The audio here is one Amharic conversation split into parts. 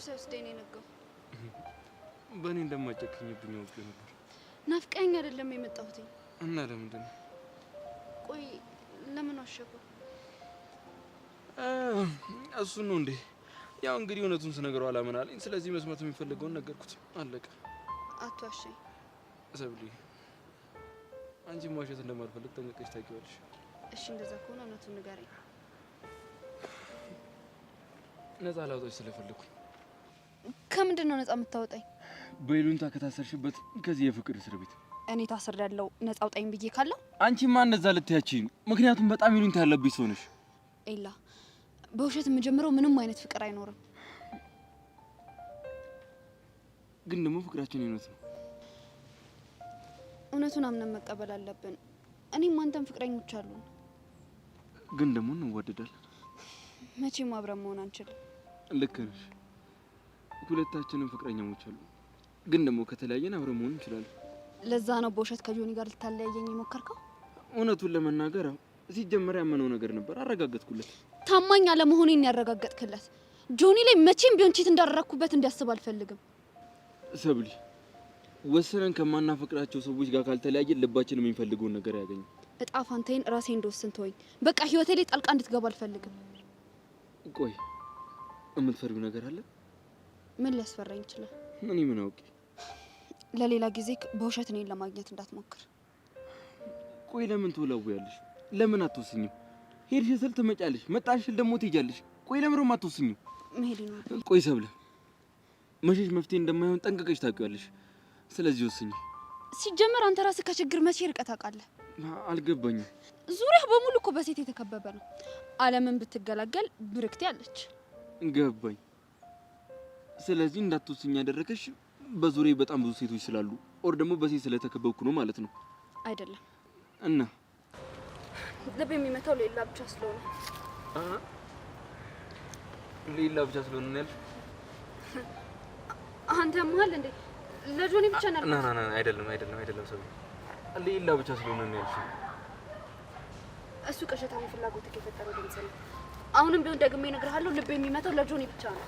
ሳይወስደኝ ነው የነገው። በእኔ እንደማጨክኝብኝ አውቄ ነበር። ናፍቀኝ አይደለም የመጣሁት። እና ለምንድን ነው? ቆይ ለምን አሸኩ? እሱ ነው እንዴ? ያው እንግዲህ እውነቱን ስነግረው አላመን አለኝ። ስለዚህ መስማት የሚፈልገውን ነገርኩት። አለቀ። አትዋሸኝ ሰብሊ። አንቺ ማውሸት እንደማልፈልግ ጠንቅቀሽ ታውቂዋለሽ። እሺ እንደዛ ከሆነ እውነቱን ንገረኝ። ነፃ ላውጣሽ ስለፈለኩ። ከምንድን ነው ነፃ የምታወጣኝ? በይሉኝታ ከታሰርሽበት ከዚህ የፍቅር እስር ቤት። እኔ ታስሬያለሁ ነፃ አውጣኝ ብዬ ካለው? አንቺማ እንደዛ ልትያቺኝ። ምክንያቱም በጣም ይሉኝታ ያለብሽ ሰው ነሽ። ኤላ በውሸት የምጀምረው ምንም አይነት ፍቅር አይኖርም። ግን ደግሞ ፍቅራችን እውነት ነው። እውነቱን አምነን መቀበል አለብን። እኔም አንተም ፍቅረኞች አሉን። ግን ደግሞ እንዋደዳለን። መቼም አብረን መሆን አንችልም። ልክ ነሽ። ሁለታችንም ፍቅረኛሞች አሉ። ግን ደግሞ ከተለያየን አብረን መሆን እንችላለን። ለዛ ነው በውሸት ከጆኒ ጋር ልታለያየኝ የሞከርከው? እውነቱን ለመናገር ሲጀመር ያመነው ነገር ነበር። አረጋገጥኩለት። ታማኝ አለመሆኔን ያረጋገጥክለት። ጆኒ ላይ መቼም ቢሆን ቺት እንዳደረኩበት እንዲያስብ አልፈልግም። ሰብሊ ወሰነን ከማናፈቅራቸው ሰዎች ጋር ካልተለያየን ልባችን የሚፈልገውን ነገር ያገኛል። እጣ ፋንታዬን ራሴ እንደወስን ተወኝ። በቃ ህይወቴ ላይ ጣልቃ እንድትገባ አልፈልግም። ቆይ የምትፈሪው ነገር አለ? ምን ሊያስፈራኝ ይችላል? እኔ ምን አውቄ። ለሌላ ጊዜ በውሸት እኔን ለማግኘት እንዳትሞክር። ቆይ ለምን ትወላውያለሽ? ለምን አትወስኝም? ሄድሽ ስል ትመጫለሽ፣ መጣሽ ስል ደግሞ ትሄጃለሽ። ቆይ ለምን አትወስኝም? መሄድ ነው። ቆይ ሰብለ፣ መሸሽ መፍትሄ እንደማይሆን ጠንቅቀሽ ታውቂያለሽ። ስለዚህ ወስኝ። ሲጀመር አንተ ራስህ ከችግር መቼ ርቀት አውቃለህ? አልገባኝም። ዙሪያህ በሙሉ እኮ በሴት የተከበበ ነው። ዓለምን ብትገላገል ብርክቴ አለች። ገባኝ። ስለዚህ እንዳትወስኝ ያደረከሽ በዙሪያዬ በጣም ብዙ ሴቶች ስላሉ ኦር ደግሞ በሴት ስለተከበብኩ ነው ማለት ነው? አይደለም። እና ልብ የሚመታው ሌላ ብቻ ስለሆነ ሌላ ብቻ ስለሆነ ነው ያልሽ? አንተ መሀል እንዴ ለጆኒ ብቻ ነው? ና አይደለም ሰው ሌላ ብቻ ስለሆነ ነው ያልሽ። እሱ ቅዠታዊ ፍላጎት የፈጠረው ድምጽ ነው። አሁንም ቢሆን ደግሜ እነግርሃለሁ፣ ልብ የሚመታው ለጆኒ ብቻ ነው።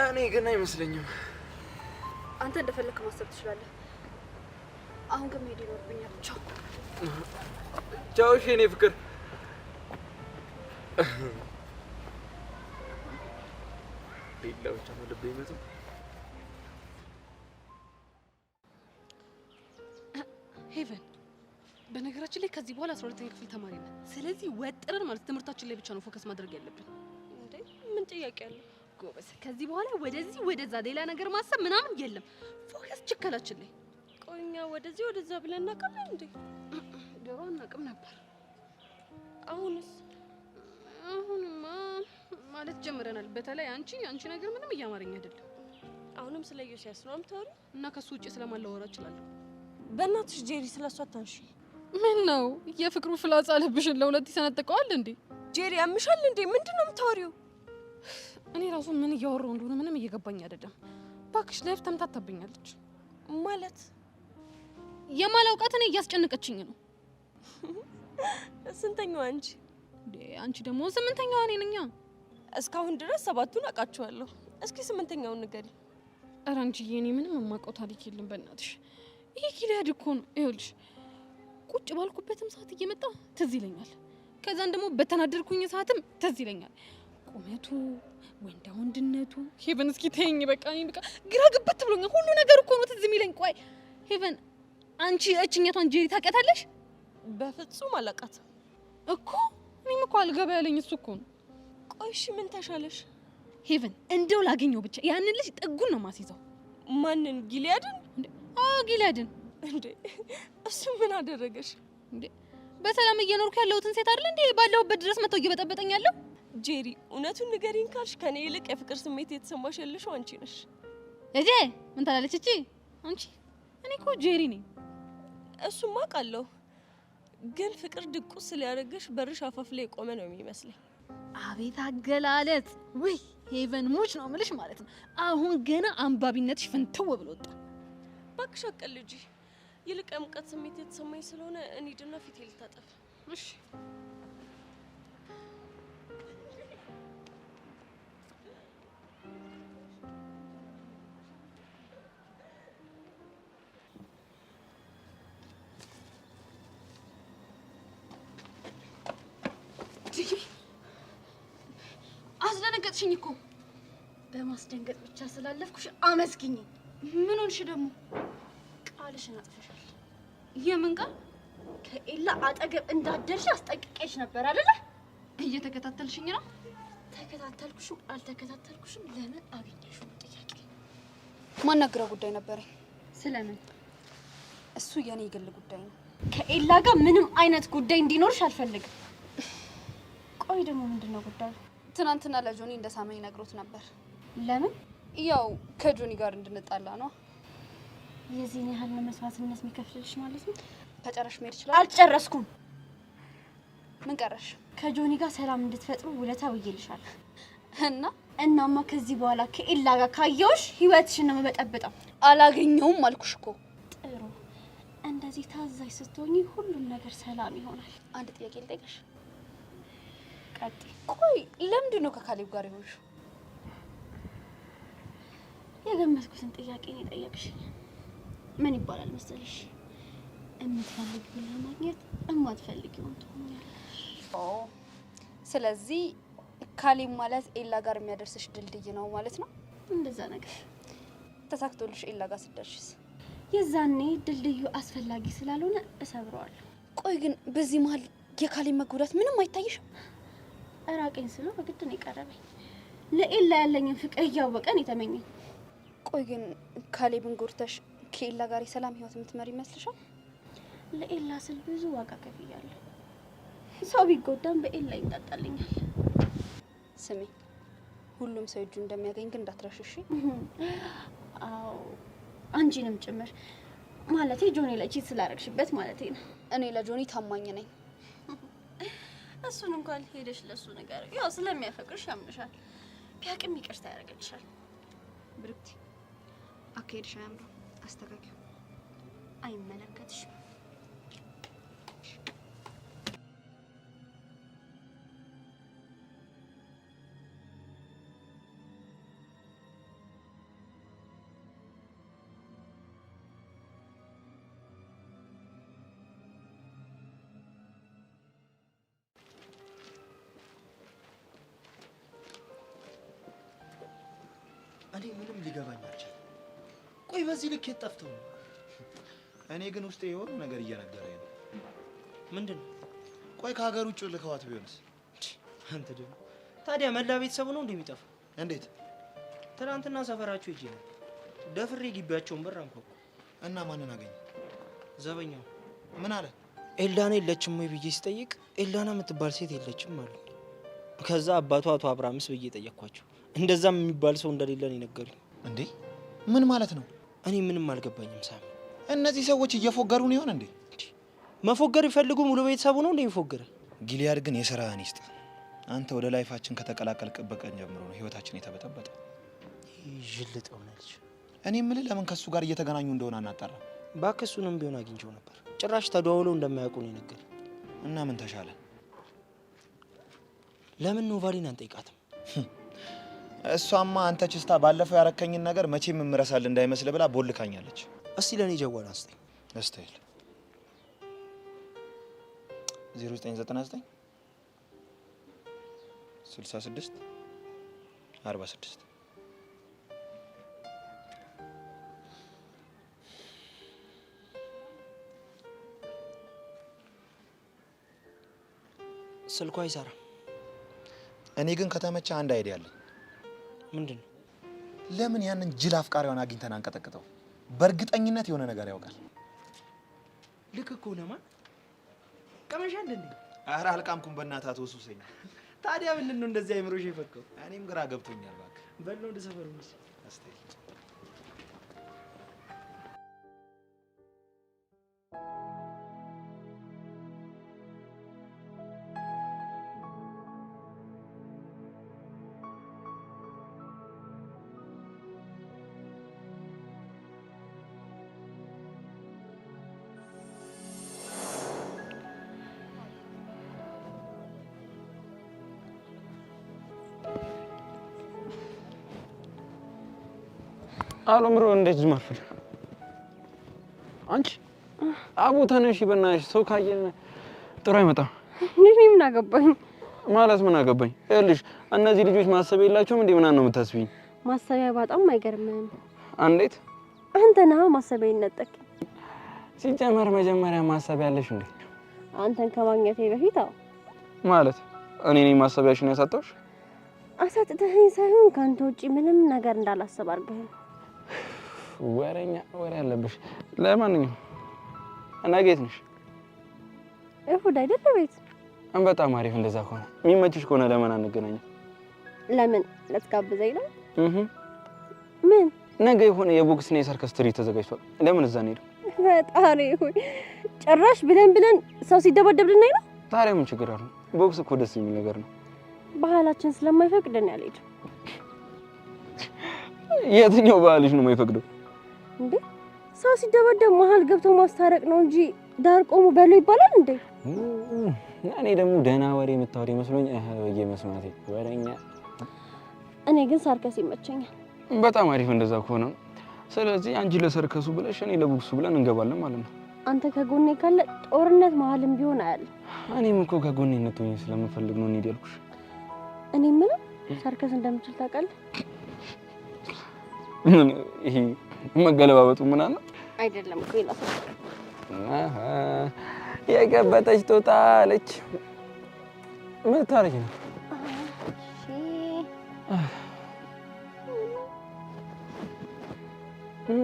እኔ ግን አይመስለኝም። አንተ እንደፈለክ ማሰብ ትችላለህ። አሁን ግን መሄድ ይኖርብኛል። ቻው ቻው። እሺ የኔ ፍቅር። ሌላ ብቻ ነው ልብ የሚመታው። ሄቨን በነገራችን ላይ ከዚህ በኋላ 12ኛ ክፍል ተማሪ ነን። ስለዚህ ወጥረን ማለት ትምህርታችን ላይ ብቻ ነው ፎከስ ማድረግ ያለብን። እንዴ ምን ጥያቄ አለ? ጎበዝ። ከዚህ በኋላ ወደዚህ ወደዛ ሌላ ነገር ማሰብ ምናምን የለም። ፎከስ ችከላችን ላይ። ቆይኛ ወደዚህ ወደዛ ብለን እናቀም እንዴ? ድሮ እናቅም ነበር። አሁንስ? አሁንማ ማለት ጀምረናል። በተለይ አንቺ ነገር ምንም እያማረኝ አይደለም። አሁንም ስለ ዮሲያስ ነው የምታወሪው? እና ከሱ ውጪ ስለማላወራ እችላለሁ። በእናትሽ ጄሪ ስለሷ አታንሺ። ምን ነው የፍቅሩ ፍላጻ ልብሽን ለሁለት ይሰነጥቀዋል እንዴ? ጄሪ ያምሻል እንዴ? ምንድነው የምታወሪው? እኔ ራሱ ምን እያወራው እንደሆነ ምንም እየገባኝ አይደለም። ባክሽ ላይፍ ተምታታብኛለች። ማለት የማላውቃት እኔ እያስጨነቀችኝ ነው። ስንተኛው አንቺ? አንቺ ደግሞ ስምንተኛዋ እኔ ነኝ። እስካሁን ድረስ ሰባቱን አውቃቸዋለሁ። እስኪ ስምንተኛውን ንገሪ። ኧረ አንቺዬ እኔ ምንም የማውቀው ታሪክ የለም በእናትሽ። ይሄ ጊልያድ እኮ ነው። ይኸውልሽ ቁጭ ባልኩበትም ሰዓት እየመጣ ትዝ ይለኛል። ከዛን ደግሞ በተናደርኩኝ ሰዓትም ትዝ ይለኛል። ቁመቱ፣ ወንድነቱ። ሄቨን እስኪ ተይኝ በቃ። እኔ በቃ ግራ ግብት ብሎኛል። ሁሉ ነገር እኮ ነው ትዝ የሚለኝ። ቆይ ሄቨን አንቺ እችኛቷን ጄሪ ታውቂያታለሽ? በፍጹም አላውቃትም እኮ። እኔም እኮ አልገባ ያለኝ እሱ እኮ ነው። ቆይ እሺ ምን ተሻለሽ? ሄቨን እንደው ላገኘው ብቻ ያንን ልጅ ጥጉን ነው ማስይዘው። ማንን? ጊልያድን? አዎ ጊልያድን። እንዴ እሱ ምን አደረገሽ? እንዴ በሰላም እየኖርኩ ያለሁትን ሴት አይደል እንዴ ባለሁበት ድረስ መተው እየበጠበጠኝ ያለው? ጄሪ እውነቱን ንገሪኝ ካልሽ ከኔ ይልቅ የፍቅር ስሜት የተሰማሽ ያለሽው አንቺ ነሽ። እጄ ምን ታላለች እቺ? አንቺ እኔ እኮ ጄሪ ነኝ። እሱማ አውቃለሁ፣ ግን ፍቅር ድቁስ ስላደረገሽ በርሽ አፋፍ ላይ የቆመ ነው የሚመስለኝ። አቤት አገላለጽ! ወይ ሄቨን ሙች ነው የምልሽ ማለት ነው። አሁን ገና አንባቢነትሽ ፍንትው ብሎ ወጣ። እባክሽ አቀልጂ። ይልቅ የሙቀት ስሜት የተሰማኝ ስለሆነ እንሂድና ፊቴ ልታጠብ። እሺ አስደነገጥሽኝ እኮ። በማስደንገጥ ብቻ ስላለፍኩሽ አመስግኝ። ምን ሆንሽ ደግሞ? ቃልሽን አጥፈሻል። የምን ቃል? ከኤላ አጠገብ እንዳደርሽ አስጠንቅቄሽ ነበር አይደለ? እየተከታተልሽኝ ነው? ተከታተልኩሽም አልተከታተልኩሽም ለምን አገኘሽው ነው ጥያቄ። ማናገረው ጉዳይ ነበረኝ። ስለምን? እሱ የኔ የግል ጉዳይ ነው። ከኤላ ጋር ምንም አይነት ጉዳይ እንዲኖርሽ አልፈልግም። ቆይ ደግሞ ምንድነው ጉዳዩ? ትናንትና ለጆኒ እንደሳመኝ ነግሮት ነበር። ለምን? ያው ከጆኒ ጋር እንድንጣላ ነው። የዚህን ያህል መስዋዕትነት የሚከፍልልሽ ማለት ነው? ከጨረሽ መሄድ ይችላል። አልጨረስኩም። ምን ቀረሽ? ከጆኒ ጋር ሰላም እንድትፈጥሩ ውለታ ውዬልሻለሁ። እናማ ከዚህ በኋላ ከኤላ ጋር ካየውሽ ህይወትሽን ነው መበጠበጠው። አላገኘውም አልኩሽ እኮ። ጥሩ። እንደዚህ ታዛዥ ስትሆኚ ሁሉም ነገር ሰላም ይሆናል። አንድ ጥያቄ ልጠይቅሽ። ቀጥይ። ቆይ ለምንድን ነው ከካሌብ ጋር የሆንሽው? የገመትኩትን ጥያቄ ነው የጠየቅሽኝ። ምን ይባላል መሰለሽ? የምትፈልጊውን ለማግኘት የማትፈልጊውን ትሆኛለሽ። ስለዚህ ካሌብ ማለት ኤላ ጋር የሚያደርስሽ ድልድይ ነው ማለት ነው? እንደዛ ነገር። ተሳክቶልሽ ኤላ ጋር ስትደርሽስ? የዛኔ ድልድዩ አስፈላጊ ስላልሆነ እሰብረዋለሁ። ቆይ ግን በዚህ መሀል የካሌብ መጎዳት ምንም አይታይሽም? እራቀኝ ስለው በግድ ነው የቀረበኝ። ለኤላ ያለኝን ፍቅር እያወቀን የተመኘኝ። ቆይ ግን ካሌብን ጎድተሽ ከኤላ ጋር የሰላም ህይወት የምትመሪ ይመስልሻል? ለኤላ ስል ብዙ ዋጋ ከፍያለሁ። ሰው ቢጎዳም በኤላ ይንጣጣልኛል። ስሚ፣ ሁሉም ሰው እጁ እንደሚያገኝ ግን እንዳትረሽሽ። አዎ አንቺንም ጭምር። ማለቴ ጆኒ ለቺት ስላረግሽበት ማለቴ ነው። እኔ ለጆኒ ታማኝ ነኝ። እሱን እንኳን ሄደሽ ለሱ ነገር ያው ስለሚያፈቅርሽ ያምንሻል። ቢያቅም ይቅርታ ያደርግልሻል። ብርክቲ፣ አካሄድሽ አያምርም። አስተካክዩ። አይመለከትሽም። እኔ ምንም ሊገባኝ አልቻለም። ቆይ በዚህ ልክ የት ጠፍተው ነው? እኔ ግን ውስጤ የሆነ ነገር እየነገረኝ ነው። ምንድን ነው? ቆይ ከሀገር ውጭ ልከዋት ቢሆንስ? አንተ ደግሞ ታዲያ መላ ቤተሰቡ ነው እንደሚጠፋው? እንዴት? ትናንትና ሰፈራቸው ሂጄ ነው ደፍሬ ግቢያቸውን በር አንኳኩ እና ማንን አገኘ? ዘበኛው። ምን አለ? ኤልዳና የለችም ወይ ብዬ ስጠይቅ ኤልዳና የምትባል ሴት የለችም አሉ። ከዛ አባቷ አቶ አብርሃምስ ብዬ ጠየቅኳቸው። እንደዛም የሚባል ሰው እንደሌለ ነው የነገሩኝ። እንዴ ምን ማለት ነው? እኔ ምንም አልገባኝም ሳሚ። እነዚህ ሰዎች እየፎገሩ ነው ይሆን እንዴ? መፎገር ይፈልጉ ሙሉ ቤተሰቡ ነው እንዴ ይፎገረ? ጊልያድ ግን የሥራህን ይስጥ። አንተ ወደ ላይፋችን ከተቀላቀልክበት ቀን ጀምሮ ነው ህይወታችን የተበጠበጠው። ይጅልጥ ሆነልሽ። እኔ የምልህ ለምን ከሱ ጋር እየተገናኙ እንደሆነ አናጣራ? ባክሱንም ቢሆን አግኝቼው ነበር። ጭራሽ ተደዋውለው እንደማያውቁ ነው የነገረኝ። እና ምን ተሻለ? ለምን ኖቫሊን አንጠይቃትም? እሷማ አንተ ችስታ ባለፈው ያረከኝን ነገር መቼም እምረሳል እንዳይመስል ብላ ቦልካኛለች። እስቲ ለኔ ጀዋል አንስጠኝ። እስታይል 0999 66 46 ስልኳ አይሰራም። እኔ ግን ከተመቸ አንድ አይዲያ አለኝ። ምንድነው? ለምን ያንን ጅል አፍቃሪዋን አግኝተን አንቀጠቅጠው? በእርግጠኝነት የሆነ ነገር ያውቃል። ልክ እኮ ለማን ቀመሻል እንዴ? ኧረ አልቃምኩም በእናትህ አትወሱሰኝ። ታዲያ ምንድን ነው እንደዚህ አይምሮሽ የፈከው? እኔም ግራ ገብቶኛል። እባክህ በለው ወደ ሰፈሩ ነው። አስተይ አለምሮ እንዴት ዝማፍል አንቺ አቡ ተነሽ፣ በእናትሽ ሰው ካየን ጥሩ አይመጣም። እኔ ምን አገባኝ? ማለት ምን አገባኝ? ይኸውልሽ እነዚህ ልጆች ማሰብ የላቸውም እንዴ? ምናምን ነው የምታስቢኝ? ማሰቢያ ባጣም አይገርምም። እንዴት? አንተ ነህ ማሰቢያ ይነጠቅ። ሲጀመር መጀመሪያ ማሰብ ያለሽ እንዴ? አንተን ከማግኘቴ በፊት አዎ። ማለት እኔ ነኝ ማሰቢያሽን ያሳጣሁሽ? አሳጥተኸኝ ሳይሆን ካንተ ውጪ ምንም ነገር እንዳላሰብ አድርገኸኝ። ወሬኛ ወሬ አለብሽ። ለማንኛውም ነገ የት ነሽ? እሁድ አይደል ቤት? በጣም አሪፍ። እንደዛ ከሆነ የሚመችሽ ከሆነ ለምን አንገናኝም? ለምን ልትጋብዘኝ ነው? ምን ነገ የሆነ የቦክስና የሰርከስ ትርኢት ተዘጋጅቷል። ለምን እዛ እንሄድ? ፈጣሪ ሆይ ጭራሽ ብለን ሰው ሲደበደብ ልናይ ነው? ታዲያ ምን ችግር አለው? ቦክስ እኮ ደስ የሚል ነገር ነው። ባህላችን ስለማይፈቅድ ነው ያልሄድም። የትኛው ባህልሽ ነው የማይፈቅደው? እንዴ ሰው ሲደበደብ መሀል ገብቶ ማስታረቅ ነው እንጂ ዳር ቆሞ በለው ይባላል እንዴ? እኔ ደግሞ ደህና ወሬ የምታወሪ መስሎኝ በየ መስማቴ ወሬኛ። እኔ ግን ሳርከስ ይመቸኛል። በጣም አሪፍ እንደዛ ከሆነ። ስለዚህ አንቺ ለሰርከሱ ብለሽ እኔ ለቦክሱ ብለን እንገባለን ማለት ነው። አንተ ከጎኔ ካለ ጦርነት መሀልም ቢሆን አያለ። እኔም እኮ ከጎኔ እንድትሆኚ ስለምፈልግ ነው እንሂድ ያልኩሽ። እኔ ምንም ሳርከስ እንደምችል ታውቃለህ? ይሄ መገለባበጡ ምናምን አይደለም እኮ ይላል። የገበጠች ጦጣ አለች። ምን ታረጊ ነው?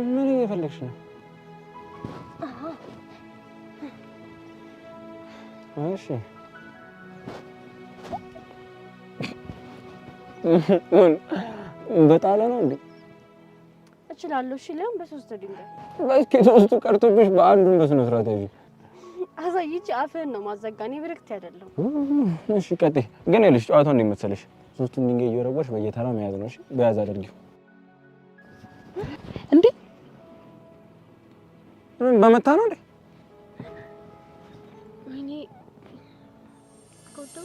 ምን እየፈለግሽ ነው? እሺ በጣለ ነው እንዴ? እችላለሁ። እሺ ለም በሶስት ድንጋይ በስኪ ሶስቱ ቀርቶብሽ በአንዱ በስነ ስርዓት ያዢ። አሳይቼ አፍህን ነው ማዘጋኔ ብርክት አይደለም። እሺ ቀጥይ። ግን ይኸውልሽ ጨዋታው እንዴት መሰለሽ? ሶስቱን ድንጋይ እየወረወርሽ በየተራ መያዝ ነው። እሺ በያዝ አድርጊው። እንዴ በመታ ነው እንዴ? ወይኔ ጎዶ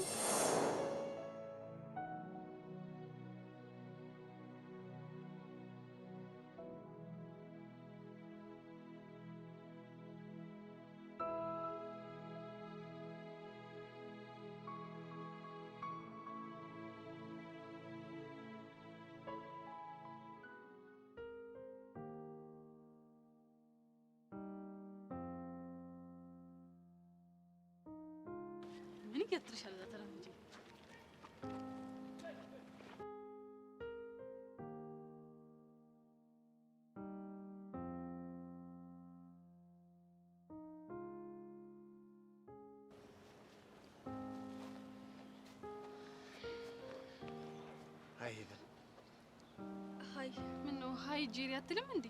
ምን ይገትርሻል? ተራምጂ ሃይ ምን ነው ሃይ ጄሪ አትልም እንዴ?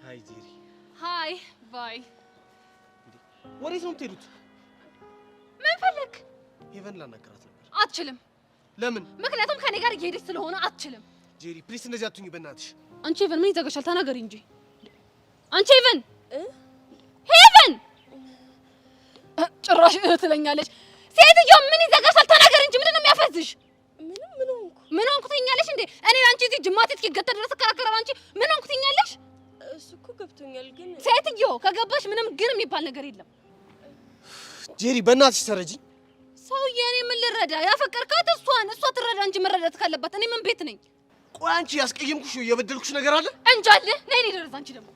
ሃይ ጄሪ። ሃይ ባይ። ወዴት ነው የምትሄዱት? ምን ፈለክ? ሄቨን ላናገራት ነበር። አትችልም። ለምን? ምክንያቱም ከኔ ጋር እየሄደች ስለሆነ አትችልም። ጄሪ ፕሊስ እንደዚህ አትሁኝ በእናትሽ። አንቺ ሄቨን ምን ይዘጋሻል? ተናገሪ እንጂ አንቺ ሄቨን ሄቨን ጭራሽ ትለኛለች። ሴትዮዋ ምን ይዘጋሻል? ተናገሪ እንጂ ምንድን ነው የሚያፈዝሽ? ምን ሆንኩ ትይኛለሽ እንዴ? እኔ አንቺ እዚህ ጅማቴ እስኪገታ ድረስ እከራከራለሁ። አንቺ ምን ሆንኩ ትይኛለሽ? እሱ እኮ ገብቶኛል፣ ግን ሴትዮ ከገባሽ ምንም ግን የሚባል ነገር የለም። ጄሪ በእናትሽ ተረጂኝ። ሰውዬ እኔ ምን ልረዳ? ያፈቀርካት እሷን፣ እሷ ትረዳ እንጂ መረዳት ካለባት እኔ ምን ቤት ነኝ? ቆይ አንቺ ያስቀየምኩሽ የበደልኩሽ ነገር አለ? እንጃለ ነይ ነይ ደረስ። አንቺ ደግሞ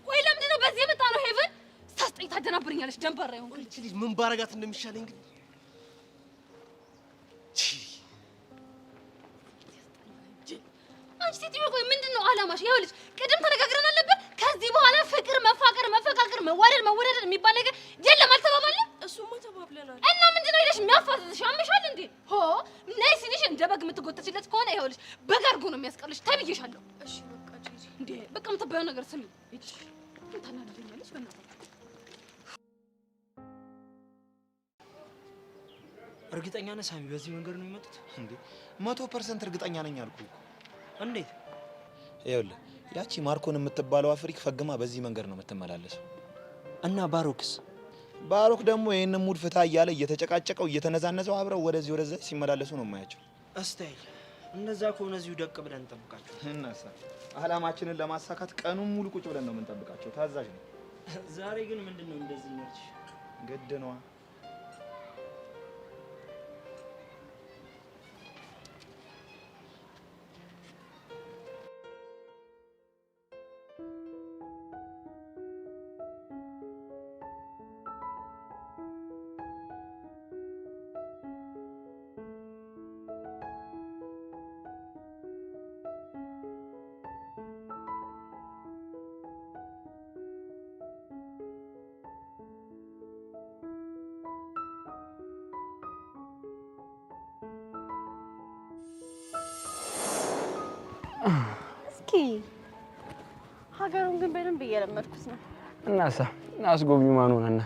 ቆይ ለምንድን ነው በዚህ የመጣ ነው? ሄቨን ሳስጠኝ ታደናብረኛለች። ደንባራ ይሆን እቺ ልጅ ምን ባረጋት እንደሚሻለኝ ግን አንቺ ሴትዮ ቆይ ምንድን ነው አላማሽ? ይኸውልሽ ቅድም ተነጋግረን አለበት። ከዚህ በኋላ ፍቅር፣ መፋቀር፣ መፈቃቀር፣ መዋደድ የሚባል ነገር የለም አልተባባልንም? እሱማ ተባብለናል። እና ምንድነው ሄደሽ የሚያፋዝዝሽ? ያምሻል እንዴ? ሆ ነይ ሲልሽ እንደ በግ የምትጎተችለት ከሆነ ይኸውልሽ በግ አድርጎ ነው የሚያስቀልሽ። ተብዬሻለሁ። እሺ በቃ ጄሪ እንዴ በቃ የምትባየው ነገር ስሚ። እሺ ታናድደኛለሽ በእናትሽ። እርግጠኛ ነህ ሳሚ በዚህ መንገድ ነው የሚመጡት? እንዴ 100% እርግጠኛ ነኝ አልኩህ። እንዴት? ይኸውልህ ያቺ ማርኮን የምትባለው አፍሪክ ፈግማ በዚህ መንገድ ነው የምትመላለሰው። እና ባሮክስ? ባሮክ ደግሞ ይሄንን ሙድ ፍታ እያለ እየተጨቃጨቀው እየተነዛነዘው አብረው ወደዚህ ወደዛ ሲመላለሱ ነው የማያቸው። እስታይል እንደዛ ከሆነ እዚሁ ደቅ ብለን እንጠብቃቸው። እናሳ አላማችንን ለማሳካት ቀኑን ሙሉ ቁጭ ብለን ነው የምንጠብቃቸው። ታዛዥ ነው። ዛሬ ግን ምንድነው እንደዚህ ነች? ግድ ነዋ። ሀገሩን ግን በደንብ እየለመድኩት ነው። እናሳ አስጎብኚው ማን ሆነና?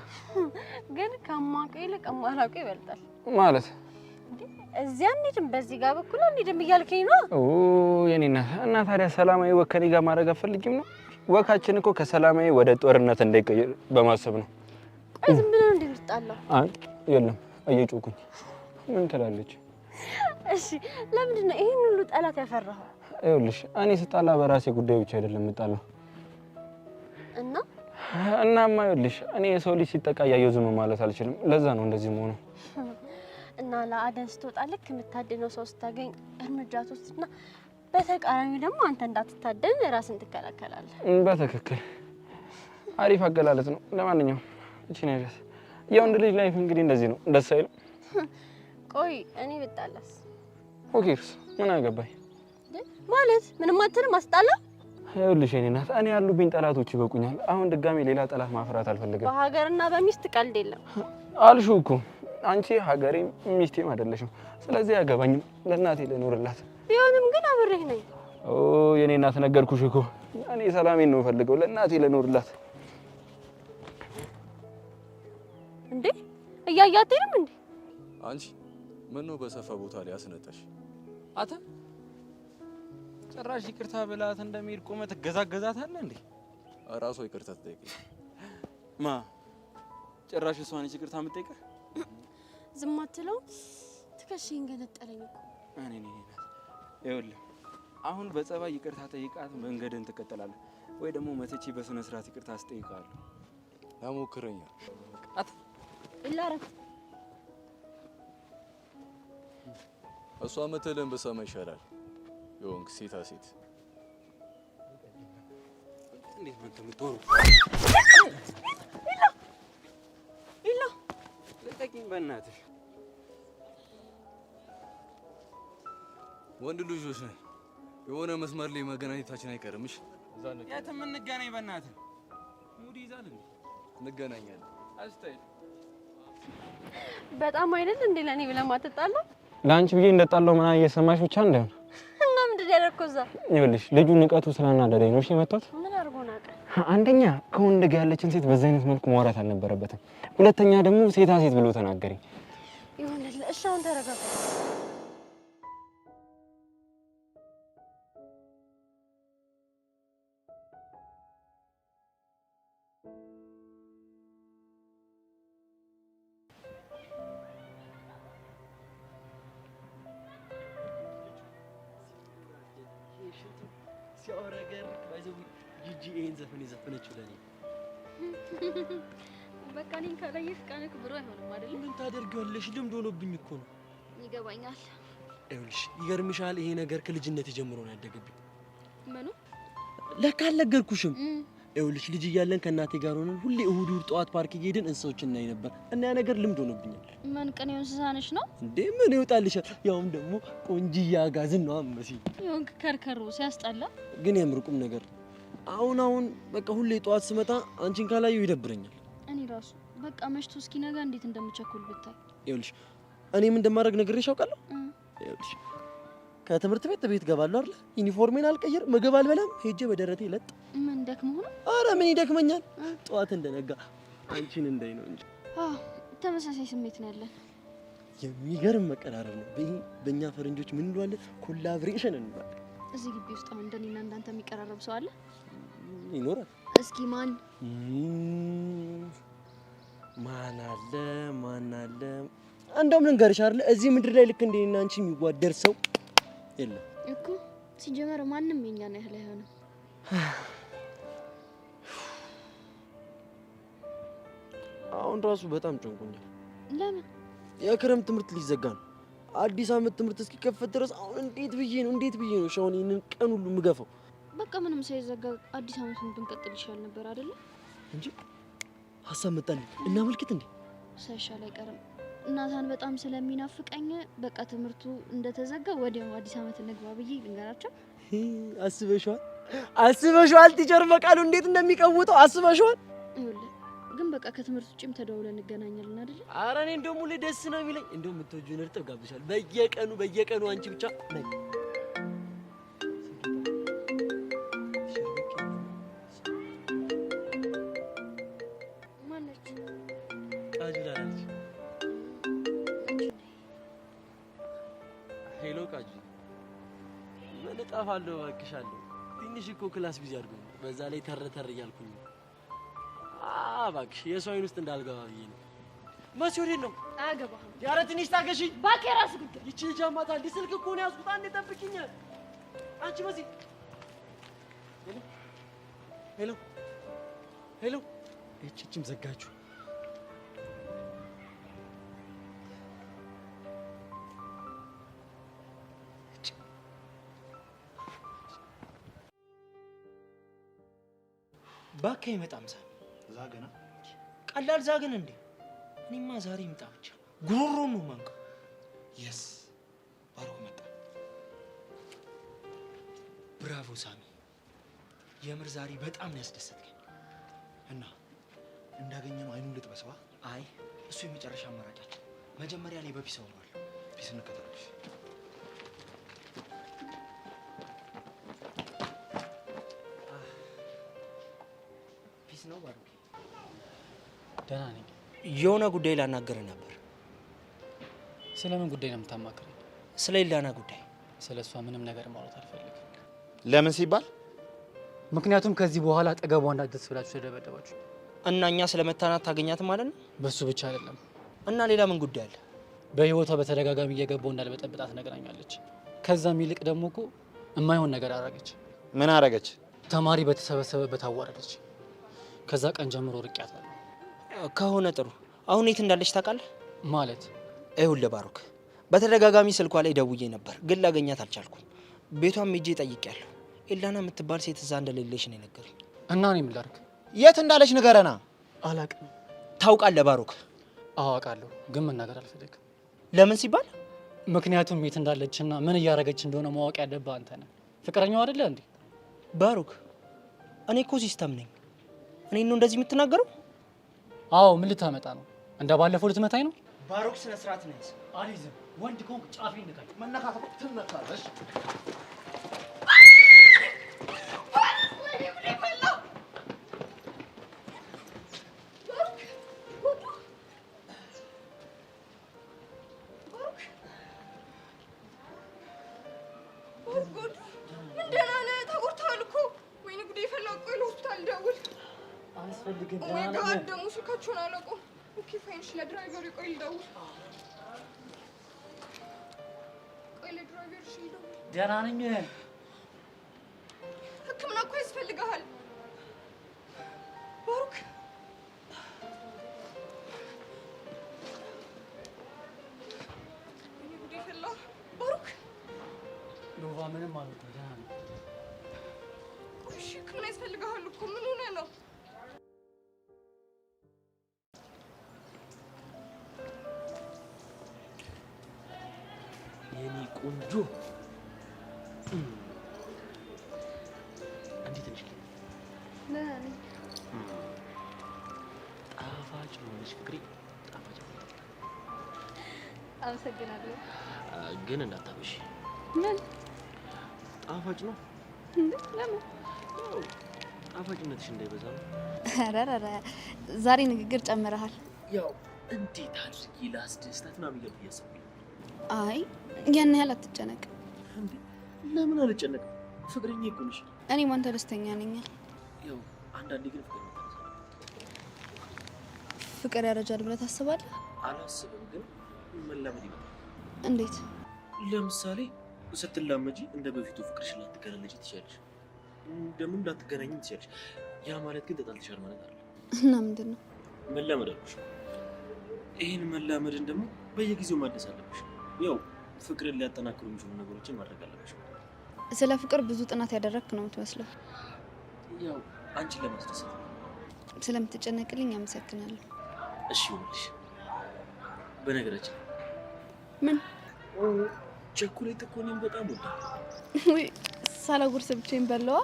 ግን ከማውቀው ይልቅ የማላውቀው ይበልጣል ማለት እዚያ እንሂድም በዚህ ጋር በኩል እንሂድም እያልከኝ ነው? የኔ እና ታዲያ ሰላማዊ ወክ ከኔ ጋር ማድረግ አትፈልጊም ነው? ወካችን እኮ ከሰላማዊ ወደ ጦርነት እንዳይቀየር በማሰብ ነው። ዝም ብለን እንድንጣላው? አይ የለም እየጮኩኝ ምን ትላለች? እሺ ለምንድን ነው ይሄን ሁሉ ጠላት ያፈራኸው? ይኸውልሽ እኔ ስጣላ በራሴ ጉዳይ ብቻ አይደለም የምጣላው። እናማ ይኸውልሽ እኔ የሰው ልጅ ሲጠቃ ያየው ዝም ማለት አልችልም። ለዛ ነው እንደዚህ መሆኑ። እና ለአደን ስትወጣ ልክ የምታድነው ሰው ስታገኝ እርምጃ ትወስድና በተቃራኒ ደግሞ አንተ እንዳትታደን ራስን ትከላከላለህ። በትክክል አሪፍ አገላለጽ ነው። ለማንኛውም እቺ ነገር የወንድ ልጅ ላይፍ እንግዲህ እንደዚህ ነው። ደስ አይልም? ቆይ እኔ ብጣላስ? ኦኬስ ምን አገባኝ ማለት ምንም አትልም አስጣላ? ይኸውልሽ የኔ እናት እኔ ያሉብኝ ጠላቶች ይበቁኛል። አሁን ድጋሜ ሌላ ጠላት ማፍራት አልፈልግም። በሀገርና በሚስት ቀልድ የለም አልሽው እኮ አንቺ ሀገሬም ሚስቴም አይደለሽም። ስለዚህ ያገባኝም ለእናቴ ልኖርላት። ቢሆንም ግን አብሬህ ነኝ። የኔ እናት ነገርኩሽ እኮ እኔ ሰላሜን ነው ፈልገው ለእናቴ ልኖርላት። እንዴ እያያቴንም እንዴ አንቺ ምን ነው በሰፈ ቦታ ላይ አስነጠሽ? አታ ጭራሽ ይቅርታ ብላት እንደሚሄድ ቆመ ትገዛገዛታለህ እንዴ? ራሷ ይቅርታ ትጠይቀኝ። ማ ጭራሽ እሷ ነች ይቅርታ የምትጠይቀህ? ዝም አትለው? ትከሽኝ ገነጠለኝ እኮ እኔ ነኝ። ይኸውልህ አሁን በጸባይ ይቅርታ ጠይቃት መንገድን ትከተላለህ ወይ ደግሞ መተቼ በስነ ስርዓት ይቅርታ አስጠይቃለሁ። ያሞክረኛ አታ ይላረፍ እሷ መተለን በሰማ ይሻላል። የወንክ ሴታ ሴት እንዴት ነው የምትወሩ? ይላ ለጠቂኝ በእናትሽ ወንድ ልጆች ነን። የሆነ መስመር ላይ መገናኘታችን አይቀርም። እሺ የትም እንገናኝ በእናትህ። ሙድ ይዛል እንዴ? እንገናኛለን። አስታይ በጣም አይደል እንዴ ለኔ ብለህ ማትጣላ? ለአንቺ ብዬ እንደጣለው ምናምን እየሰማሽ ብቻ እንደው እና ምንድን ነው ያደረኩት? እዛ ይኸውልሽ ልጁ ንቀቱ ስላናደደኝ ነው። እሺ መጣሁት። ምን አድርጎ ናቀ? አንደኛ ከወንድ ጋር ያለችን ሴት በዛ አይነት መልኩ ማውራት አልነበረበትም። ሁለተኛ ደግሞ ሴታ ሴት ብሎ ተናገረኝ። ይሁንልህ። እሺ አሁን ተረጋጋ። ሲያወራገር ባይዘው ጂጂኤን ዘፈን የዘፈነችው ለኔ። በቃ እኔን ካላየሽ ቀንክ ብሎ አይሆንም አይደል? ምን ታደርጊዋለሽ? ልምድ ሆኖብኝ እኮ ነው። ይገባኛል። ይኸውልሽ ይገርምሻል፣ ይሄ ነገር ከልጅነት ጀምሮ ነው ያደገብኝ። ምኑ? ለካ አልነገርኩሽም። ይኸውልሽ ልጅ እያለን ከእናቴ ጋር ሆነን ሁሌ እሁድ ጠዋት ፓርክ እየሄድን እንስሳዎችን እናይ ነበር እና ያ ነገር ልምድ ሆኖብኛል። ምን ቀን እንስሳ ነሽ ነው እንዴ? ምን ይወጣልሻል? ያውም ደግሞ ቆንጂያ ጋዝን ነው አመሲ ይሁን ከርከሩ ሲያስጠላ። ግን የምርቁም ነገር አሁን በቃ ሁሌ ጠዋት ስመጣ አንቺን ካላየው ይደብረኛል። እኔ ራሱ በቃ መሽቶ እስኪነጋ እንዴት እንደምቸኩል ብታይ። ይኸውልሽ እኔም እንደማደርግ ነግሬሽ አውቃለሁ። ይኸውልሽ ከትምህርት ቤት ገባለሁ አይደል? ዩኒፎርሜን አልቀይር፣ ምግብ አልበላም፣ ሄጄ በደረቴ ለጥ። ምን ደክሞ ነው? አረ ምን ይደክመኛል? ጠዋት እንደነጋ አንቺን እንዳይ ነው እንጂ። ተመሳሳይ ስሜት ነው ያለን። የሚገርም መቀራረብ ነው። በእኛ ፈረንጆች ምን እንለዋለን? ኮላብሬሽን እንለዋለን። እዚህ ግቢ ውስጥ አሁን እንደኔና እንዳንተ የሚቀራረብ ሰው አለ? ይኖራል። እስኪ ማን አለ? እንደውም ልንገርሽ አይደል እዚህ ምድር ላይ ልክ እንደኔና አንቺ የሚዋደር ሰው የለም እኮ። ሲጀመር ማንም የኛን ያህል አይሆንም። አሁን ራሱ በጣም ጨንቆኛል። ለምን? የክረምት ትምህርት ሊዘጋ ነው። አዲስ አመት ትምህርት እስኪከፈት ድረስ አሁን እንዴት ብዬ ነው ሻውን ይሄንን ቀን ሁሉ ምገፈው? በቃ ምንም ሳይዘጋ አዲስ አመቱን ብንቀጥል ይሻል ነበር አይደለ? እንጂ ሀሳብ መጣልኝ እና መልክት እንዴ ሳይሻል አይቀርም። እናታን በጣም ስለሚናፍቀኝ በቃ ትምህርቱ እንደተዘጋ ወዲያው አዲስ አመት እንግባ ብዬ ልንገራቸው። አስበሽዋል? ቲቸር በቃሉ እንዴት እንደሚቀውጠው አስበሽዋል? ይኸውልህ ግን በቃ ከትምህርት ውጪም ተደውለን እንገናኛለን አይደል? ኧረ እኔ እንደውም ሁሌ ደስ ነው የሚለኝ። እንደውም የምትወጂውን እርጥብ ጋብሻለሁ በየቀኑ አንቺ ብቻ ነይ። እጠፋለሁ እባክሻለሁ። ትንሽ እኮ ክላስ ቢዚ አድርጎኝ በዛ ላይ ተረተር እያልኩኝ እባክሽ የሰው አይን ውስጥ እንዳልገባ ብዬ ነው። መቼ ወዴት ነው? አያገባህም። ኧረ ትንሽ ታገሺ እባክህ የራስህ ጉዳይ። ይቺ ልጅ አማታል። ስልክ እኮ ነው ያዝኩት። አንዴ ጠብቂኝ። አንቺ በዚህ ሄሎ ሄሎ እቺም ዘጋችሁ። ባካ ይመጣም ዛ ዛገና ቀላል ዛገን እንዴ? እኔማ ዛሬ ይምጣ ብቻ ጉሮሮ ነው ማንቀ የስ ባሩክ መጣ። ብራቮ ሳሚ፣ የምር ዛሬ በጣም ነው ያስደሰትከኝ። እና እንዳገኘነው አይኑን ልጥበስባ? አይ እሱ የመጨረሻ አማራጫችን። መጀመሪያ ላይ በፒስ አወራለሁ። ፒስ እንከተልሽ። ፒስ ነው ባሩክ። ደህና ነኝ። የሆነ ጉዳይ ላናገርህ ነበር። ስለምን ጉዳይ ነው የምታማክረኝ? ስለ ኢላና ጉዳይ። ስለ እሷ ምንም ነገር ማውራት አልፈልግም። ለምን ሲባል? ምክንያቱም ከዚህ በኋላ አጠገቧ እንዳትደርስ ብላችሁ ተደበደባችሁ። እና እኛ ስለመታናት ታገኛት ማለት ነው? በሱ ብቻ አይደለም። እና ሌላ ምን ጉዳይ አለ? በህይወቷ በተደጋጋሚ እየገባው እንዳልበጠብጣት ነግራኛለች። ከዛም ይልቅ ደግሞ እኮ የማይሆን ነገር አደረገች። ምን አረገች? ተማሪ በተሰበሰበበት አዋረደች። ከዛ ቀን ጀምሮ ርቄያታለሁ። ከሆነ ጥሩ። አሁን የት እንዳለች ታውቃለህ? ማለት ይኸውልህ ባሩክ፣ በተደጋጋሚ ስልኳ ላይ ደውዬ ነበር፣ ግን ላገኛት አልቻልኩም። ቤቷም ሄጄ ጠይቄያለሁ። ኢላና የምትባል ሴት እዛ እንደሌለሽ ነው የነገሩኝ። እና እኔ ምን ላድርግ? የት እንዳለች ንገረና። አላውቅም። ታውቃለህ ባሩክ? አዋቃለሁ፣ ግን መናገር አልፈልግም። ለምን ሲባል? ምክንያቱም የት እንዳለችና ምን እያደረገች እንደሆነ ማወቅ ያለብህ አንተ ነህ። ፍቅረኛው አይደለ እንዴ? ባሩክ፣ እኔ እኮ ሲስተም ነኝ። እኔ ነው እንደዚህ የምትናገረው? አዎ፣ ምን ልታመጣ ነው? እንደ ባለፈው ልትመታኝ ነው? ባሩክ፣ ስነ ስርዓት ነው። አልይዝም። ወንድ ከሆንክ ጫፌ ንካኝ። መነካት ትነካለሽ። ደግሞ ስልካቸውን አላውቀውም። ኦኬ ፋይን። ለድራይቨሩ ቆይ ልደውል። ቆይ ለድራይቨሩ ልደውል። ደህና ነኝ። ሕክምና እኮ ያስፈልግሃል ባሩክ። እኔ ጉዴ ፈላ ባሩክ። ሎቫ ምንም ማለት ነው። ደህና ነኝ። እሺ ሕክምና ያስፈልግሃል እኮ ምን ሆነ ነው? የኔ ቆንጆ እንዴት ነሽ? ጣፋጭ ሆነሽ ፍቅሬ፣ ጣፋጭ። አመሰግናለሁ። ግን እንዳታበሽ። ምን ጣፋጭ ነው እንዴ? ለምን? ጣፋጭነትሽ እንዳይበዛ ነው። ኧረ ዛሬ ንግግር ጨምረሃል። ያው እንዴት አድርጌ ላስደስታት ምናምን እያልኩ እያሰብኩኝ። አይ ያን ያህል አትጨነቅ። እንዴ ለምን አልጨነቅም? ፍቅረኛ እኮ ነሽ። እኔ ማንተ ደስተኛ ነኝ። ያው አንዳንዴ ግን ፍቅር ነው። ፍቅር ያረጃል ብለህ ታስባለህ? አላስብም፣ ግን መላመድ ይመጣል። እንዴት? ለምሳሌ ስትላመጂ እንደ በፊቱ ፍቅርሽን ላትገላለጪ ትችያለሽ፣ ደግሞ እንዳትገናኝም ትችያለሽ። ያ ማለት ግን ተጣልተሻል ማለት አይደለም። እና ምንድን ነው? መላመድ አልኩሽ። ይህን መላመድን ደግሞ በየጊዜው ማደስ አለብሽ። ያው ፍቅርን ሊያጠናክሩ የሚችሉ ነገሮችን ማድረግ አለብሽ። ስለ ፍቅር ብዙ ጥናት ያደረግክ ነው የምትመስለው። ያው አንቺን ለማስደሰት። ስለምትጨነቅልኝ አመሰግናለሁ። እሺ ይሁንልሽ። በነገራችን ምን ቸኮሌት እኮ እኔም በጣም ወዳለሁ። ወይ ሳላጉርስ ብቻዬን በላዋ።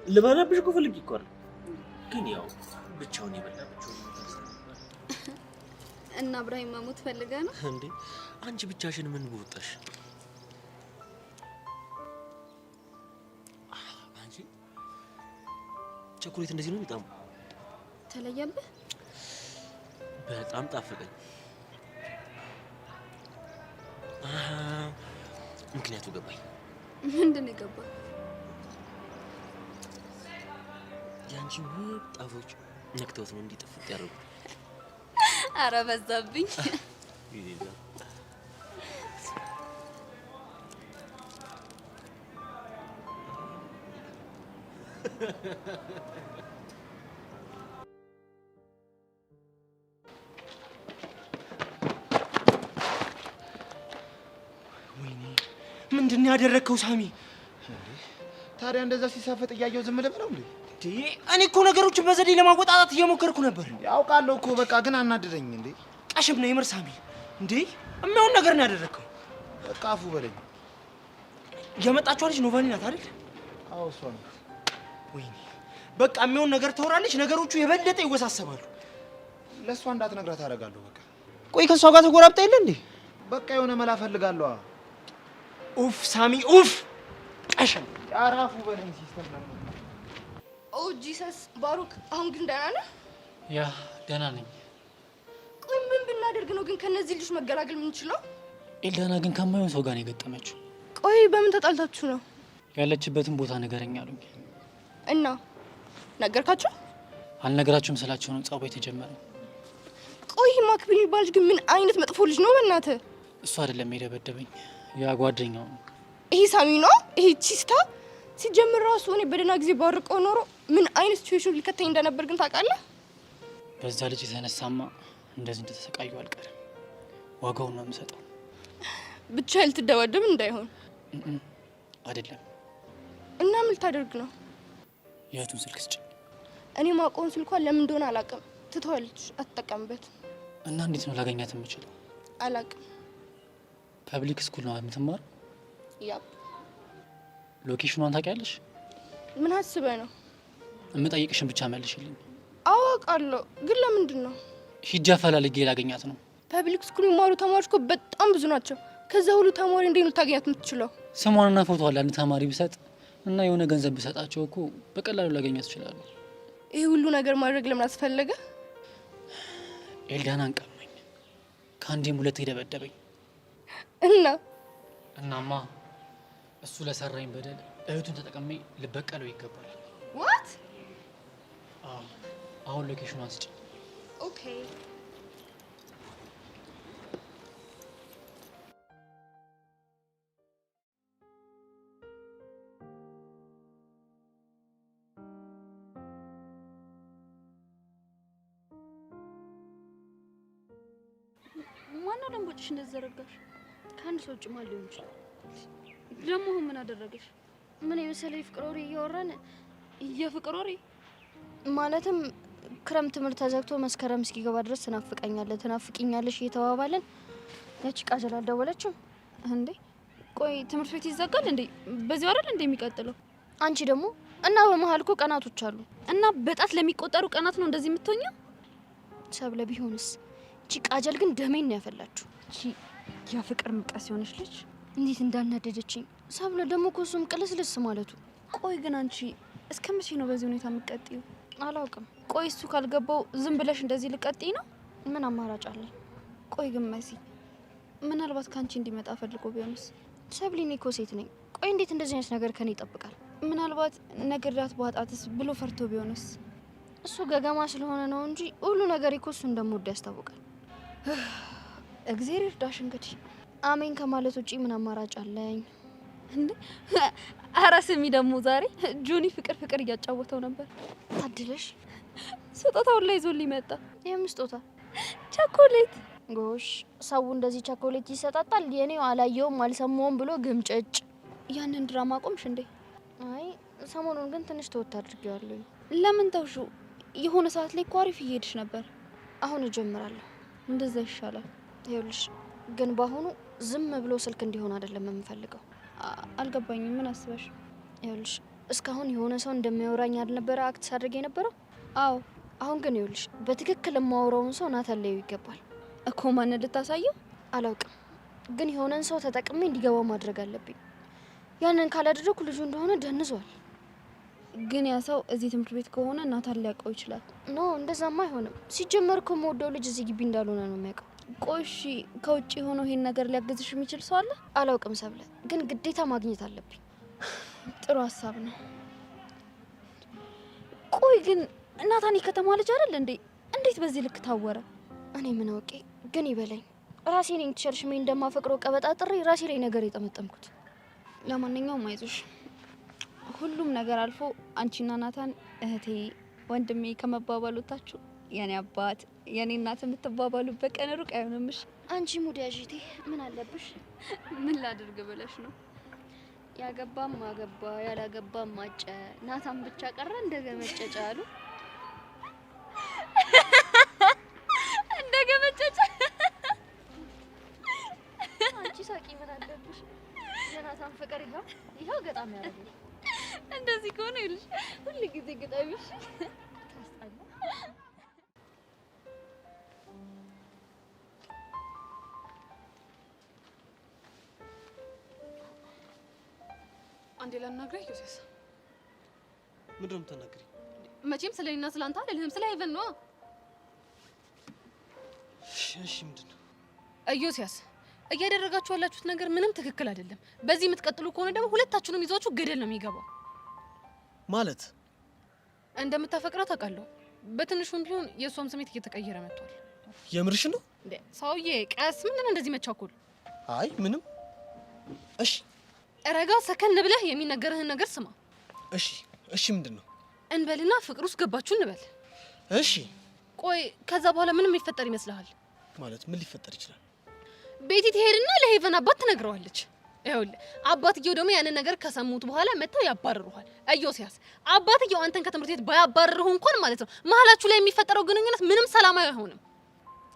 ልበላብሽ እኮ ፈልጌ እኮ አይደል፣ ግን ያው ብቻውን የበላ ብቻውን እና እብራሂም መሞት ፈልገህ ነው እንዴ? አንቺ ብቻሽን ምን ወጣሽ? አንቺ ቸኮሌት እንደዚህ ነው በጣም ተለየብህ። በጣም ጣፈጠኝ። ምክንያቱ ገባኝ። ምንድን ነው የገባው? ያንቺ ውብ ጣፎች ነክተውት ነው እንዲጠፍጥ ያደረጉት። አረ በዛብኝ። ይሄዳ ወይኔ ምንድን ነው ያደረግከው ሳሚ? ታዲያ እንደዛ ሲሳፈጥ እያየው ዝም ልበለው እንዴ? እኔ እኮ ነገሮችን በዘዴ ለማቆጣጣት እየሞከርኩ ነበር። ያውቃለሁ እኮ በቃ ግን አናደደኝ እንዴ። ቀሽም ነው የምር ሳሚ። እንዴ የሚሆን ነገር ነው ያደረግከው። በቃ አፉ በለኝ። የመጣችው ልጅ ኖቫኒ ናት አይደል? አዎ እሷ ነው። ወይኔ በቃ የሚሆን ነገር ታወራለች፣ ነገሮቹ የበለጠ ይወሳሰባሉ። ለእሷ እንዳትነግራት አደርጋለሁ። በቃ ቆይ ከእሷ ጋር ተጎራብጣ የለ እንዴ? በቃ የሆነ መላ ፈልጋለሁ። ኡፍ ሳሚ ኡፍ። ቀሽም ኧረ አፉ በለኝ ሲስተር ነው። ኦ ጂሰስ ባሩክ፣ አሁን ግን ደህና ነህ? ያ ደህና ነኝ። ቆይ ምን ብናደርግ ነው ግን ከነዚህ ልጆች መገላገል የምንችለው? ኤልዳና ግን ከማይሆን ሰው ጋር ነው የገጠመችው። ቆይ በምን ተጣልታችሁ ነው? ያለችበትን ቦታ ንገረኝ አሉኝ እና ነገርካቸው? አልነገራችሁም ስላቸው ነው ጸቡ የተጀመረው። ቆይ ማክቢ የሚባል ልጅ ግን ምን አይነት መጥፎ ልጅ ነው? በእናትህ እሱ አይደለም የደበደበኝ፣ ያ ጓደኛው ነው። ይሄ ሳሚ ነው? ይሄ ቺስታ ሲጀምር ራሱ እኔ በደህና ጊዜ ባርቀው ኖሮ ምን አይነት ሲቹዌሽን ሊከተኝ እንደነበር ግን ታውቃለህ? በዛ ልጅ የተነሳማ እንደዚህ እንደተሰቃዩ አልቀርም። ዋጋውን ነው የምሰጠው። ብቻ ልትደባደብ እንዳይሆን አይደለም። እና ምን ልታደርግ ነው? የእህቱን ስልክ ስጭኝ። እኔ ማውቀውን ስልኳን ለምን እንደሆነ አላውቅም። ትተዋለች፣ አትጠቀምበትም። እና እንዴት ነው ላገኛት የምችለው? አላውቅም። ፐብሊክ ስኩል ነው የምትማረው? ያብ ሎኬሽኗን ታውቂያለሽ? ምን አስበህ ነው? የምጠይቅሽን ብቻ መልሽልኝ። አውቃለሁ፣ ግን ለምንድን ነው? ሂጃ ፈላልጌ ላገኛት ነው። ፐብሊክ ስኩል የሚማሩ ተማሪዎች እኮ በጣም ብዙ ናቸው። ከዛ ሁሉ ተማሪ እንዴት ነው ታገኛት የምትችለው? ስሟንና ፎቶ አንድ ተማሪ ብሰጥ እና የሆነ ገንዘብ ብሰጣቸው እኮ በቀላሉ ላገኛት ይችላሉ። ይህ ሁሉ ነገር ማድረግ ለምን አስፈለገ? ኤልዳናን ቀማኝ፣ ከአንዴም ሁለት የደበደበኝ እናማ እሱ ለሰራኝ በደል እህቱን ተጠቅሜ ልበቀለው ይገባል። ዋት? አሁን ሎኬሽኗን ስጭኝ። ኦኬ ማነው ደንቦችሽ እንደዚህ ዘረጋሽ? ከአንድ ሰው ውጭ ማን ሊሆን ይችላል? ደግሞ አሁን ምን አደረገሽ? ምን የመሰለ የፍቅር ወሬ እያወራን። የፍቅር ወሬ ማለትም ክረምት ትምህርት ተዘግቶ መስከረም እስኪገባ ድረስ ትናፍቂኛለሽ እየተባባለን ያቺ ቃጀል አልደወለችም እንዴ? ቆይ ትምህርት ቤት ይዘጋል እንዴ? በዚህ አይደል እንዴ የሚቀጥለው? አንቺ ደግሞ እና በመሀል እኮ ቀናቶች አሉ እና በጣት ለሚቆጠሩ ቀናት ነው እንደዚህ የምትሆኚው? ሰብለ ቢሆንስ? እቺ ቃጀል ግን ደሜን ነው ያፈላችሁ። እቺ የፍቅር ምቀስ የሆነች ልጅ እንዴት እንዳናደደችኝ። ሰብለ ደግሞ እኮ እሱም ቅልስልስ ማለቱ። ቆይ ግን አንቺ እስከ መቼ ነው በዚህ ሁኔታ የምትቀጥይው? አላውቅም። ቆይ እሱ ካልገባው ዝም ብለሽ እንደዚህ ልቀጥይ ነው? ምን አማራጭ አለ? ቆይ ግን መሲ ምናልባት ካንቺ እንዲመጣ ፈልጎ ቢሆንስ? ሰብሊ እኔ እኮ ሴት ነኝ። ቆይ እንዴት እንደዚህ አይነት ነገር ከኔ ይጠብቃል? ምናልባት ነግሬያት በዋጣትስ ብሎ ፈርቶ ቢሆንስ? እሱ ገገማ ስለሆነ ነው እንጂ ሁሉ ነገር እኮ እሱ እንደምወድ ያስታውቃል። እግዚአብሔር ይርዳሽ። እንግዲህ አሜን ከማለት ውጪ ምን አማራጭ አለኝ? እንዴ ኧረ ስሚ፣ ደግሞ ዛሬ ጆኒ ፍቅር እያጫወተው ነበር። ታድለሽ። ስጦታውን ላይ ይዞልኝ መጣ። የምን ስጦታ? ቸኮሌት። ጎሽ፣ ሰው እንደዚህ ቸኮሌት ይሰጣጣል? የኔው አላየውም አልሰማውም ብሎ ግምጭጭ። ያንን ድራማ ቆምሽ እንዴ? አይ ሰሞኑን ግን ትንሽ ተወት አድርጌዋለሁ። ለምን ተውሹ? የሆነ ሰዓት ላይ እኮ አሪፍ እየሄድሽ ነበር። አሁን እጀምራለሁ። እንደዛ ይሻላል። ይኸውልሽ ግን በአሁኑ ዝም ብሎ ስልክ እንዲሆን አይደለም የምፈልገው። አልገባኝም። ምን አስበሽ? ይኸውልሽ እስካሁን የሆነ ሰው እንደሚያወራኝ አልነበረ አክት ሳድርግ የነበረው? አዎ። አሁን ግን ይኸውልሽ በትክክል የማወራውን ሰው ናታለዩ ይገባል እኮ። ማን ልታሳየው? አላውቅም፣ ግን የሆነን ሰው ተጠቅሜ እንዲገባው ማድረግ አለብኝ። ያንን ካላደረኩ ልጁ እንደሆነ ደንዟል። ግን ያ ሰው እዚህ ትምህርት ቤት ከሆነ ናታል ሊያውቀው ይችላል። ኖ እንደዛማ አይሆንም። ሲጀመር እኮ የምወደው ልጅ እዚህ ግቢ እንዳልሆነ ነው የሚያውቀው። ቆይ እሺ፣ ከውጭ ሆኖ ይሄን ነገር ሊያግዝሽ የሚችል ሰው አለ? አላውቅም ሰብለ፣ ግን ግዴታ ማግኘት አለብኝ። ጥሩ ሀሳብ ነው። ቆይ ግን ናታን የከተማ ልጅ አይደል እንዴ? እንዴት በዚህ ልክ ታወረ? እኔ ምን አውቄ። ግን ይበለኝ። ራሴ ነኝ ተሸርሽሜ እንደማፈቅረው ቀበጣጥሬ ራሴ ላይ ነገር የጠመጠምኩት። ለማንኛውም አይዞሽ፣ ሁሉም ነገር አልፎ አንቺና ናታን እህቴ ወንድሜ ከመባባሉታችሁ የኔ አባት የኔ እናት የምትባባሉበት ቀን ሩቅ አይሆንምሽ። አንቺ ሙድ ያዥቴ ምን አለብሽ? ምን ላድርግ ብለሽ ነው? ያገባም አገባ ያላገባም ማጨ ናታን ብቻ ቀረ እንደገመጨጨ አሉ። እንደገመጨጨ አንቺ ሳቂ ምን አለብሽ? የናታን ፍቅር ይኸው ገጣሚ ያደርግ። እንደዚህ ከሆነ ይልሽ ሁሉ ጊዜ ገጣሚሽ ታስጣላ። አንዴ ላናግረኝ ዮሴስ። ምንድን ነው የምታናግሪኝ? መቼም ስለኔና ስላንተ አይደለም ስለ ሄቨን ነው። እሺ ምንድን ነው? ዮሴስ እያደረጋችሁ ያላችሁት ነገር ምንም ትክክል አይደለም። በዚህ የምትቀጥሉ ከሆነ ደግሞ ሁለታችሁንም ይዟችሁ ገደል ነው የሚገባው። ማለት እንደምታፈቅራት አውቃለሁ። በትንሹም ቢሆን የእሷም ስሜት እየተቀየረ መጥቷል። የምርሽ ነው እንዴ? ሰውዬ ቀስ ምንድን ነው እንደዚህ መቻኮል? አይ ምንም። እሺ ረጋ ሰከን ብለህ የሚነገርህን ነገር ስማ። እሺ ምንድን ነው? እንበልና ፍቅር ውስጥ ገባችሁ እንበል። እሺ ቆይ ከዛ በኋላ ምንም ይፈጠር ይመስልሃል? ማለት ምን ሊፈጠር ይችላል? ቤቲ ትሄድና ለሄቨን አባት ትነግረዋለች። ይኸውልህ አባትየው ደግሞ ያንን ነገር ከሰሙት በኋላ መጥተው ያባርሩሃል። ዮሴስ አባትየው አንተን ከትምህርት ቤት ባያባርሩህ እንኳን ማለት ነው መሀላችሁ ላይ የሚፈጠረው ግንኙነት ምንም ሰላማዊ አይሆንም።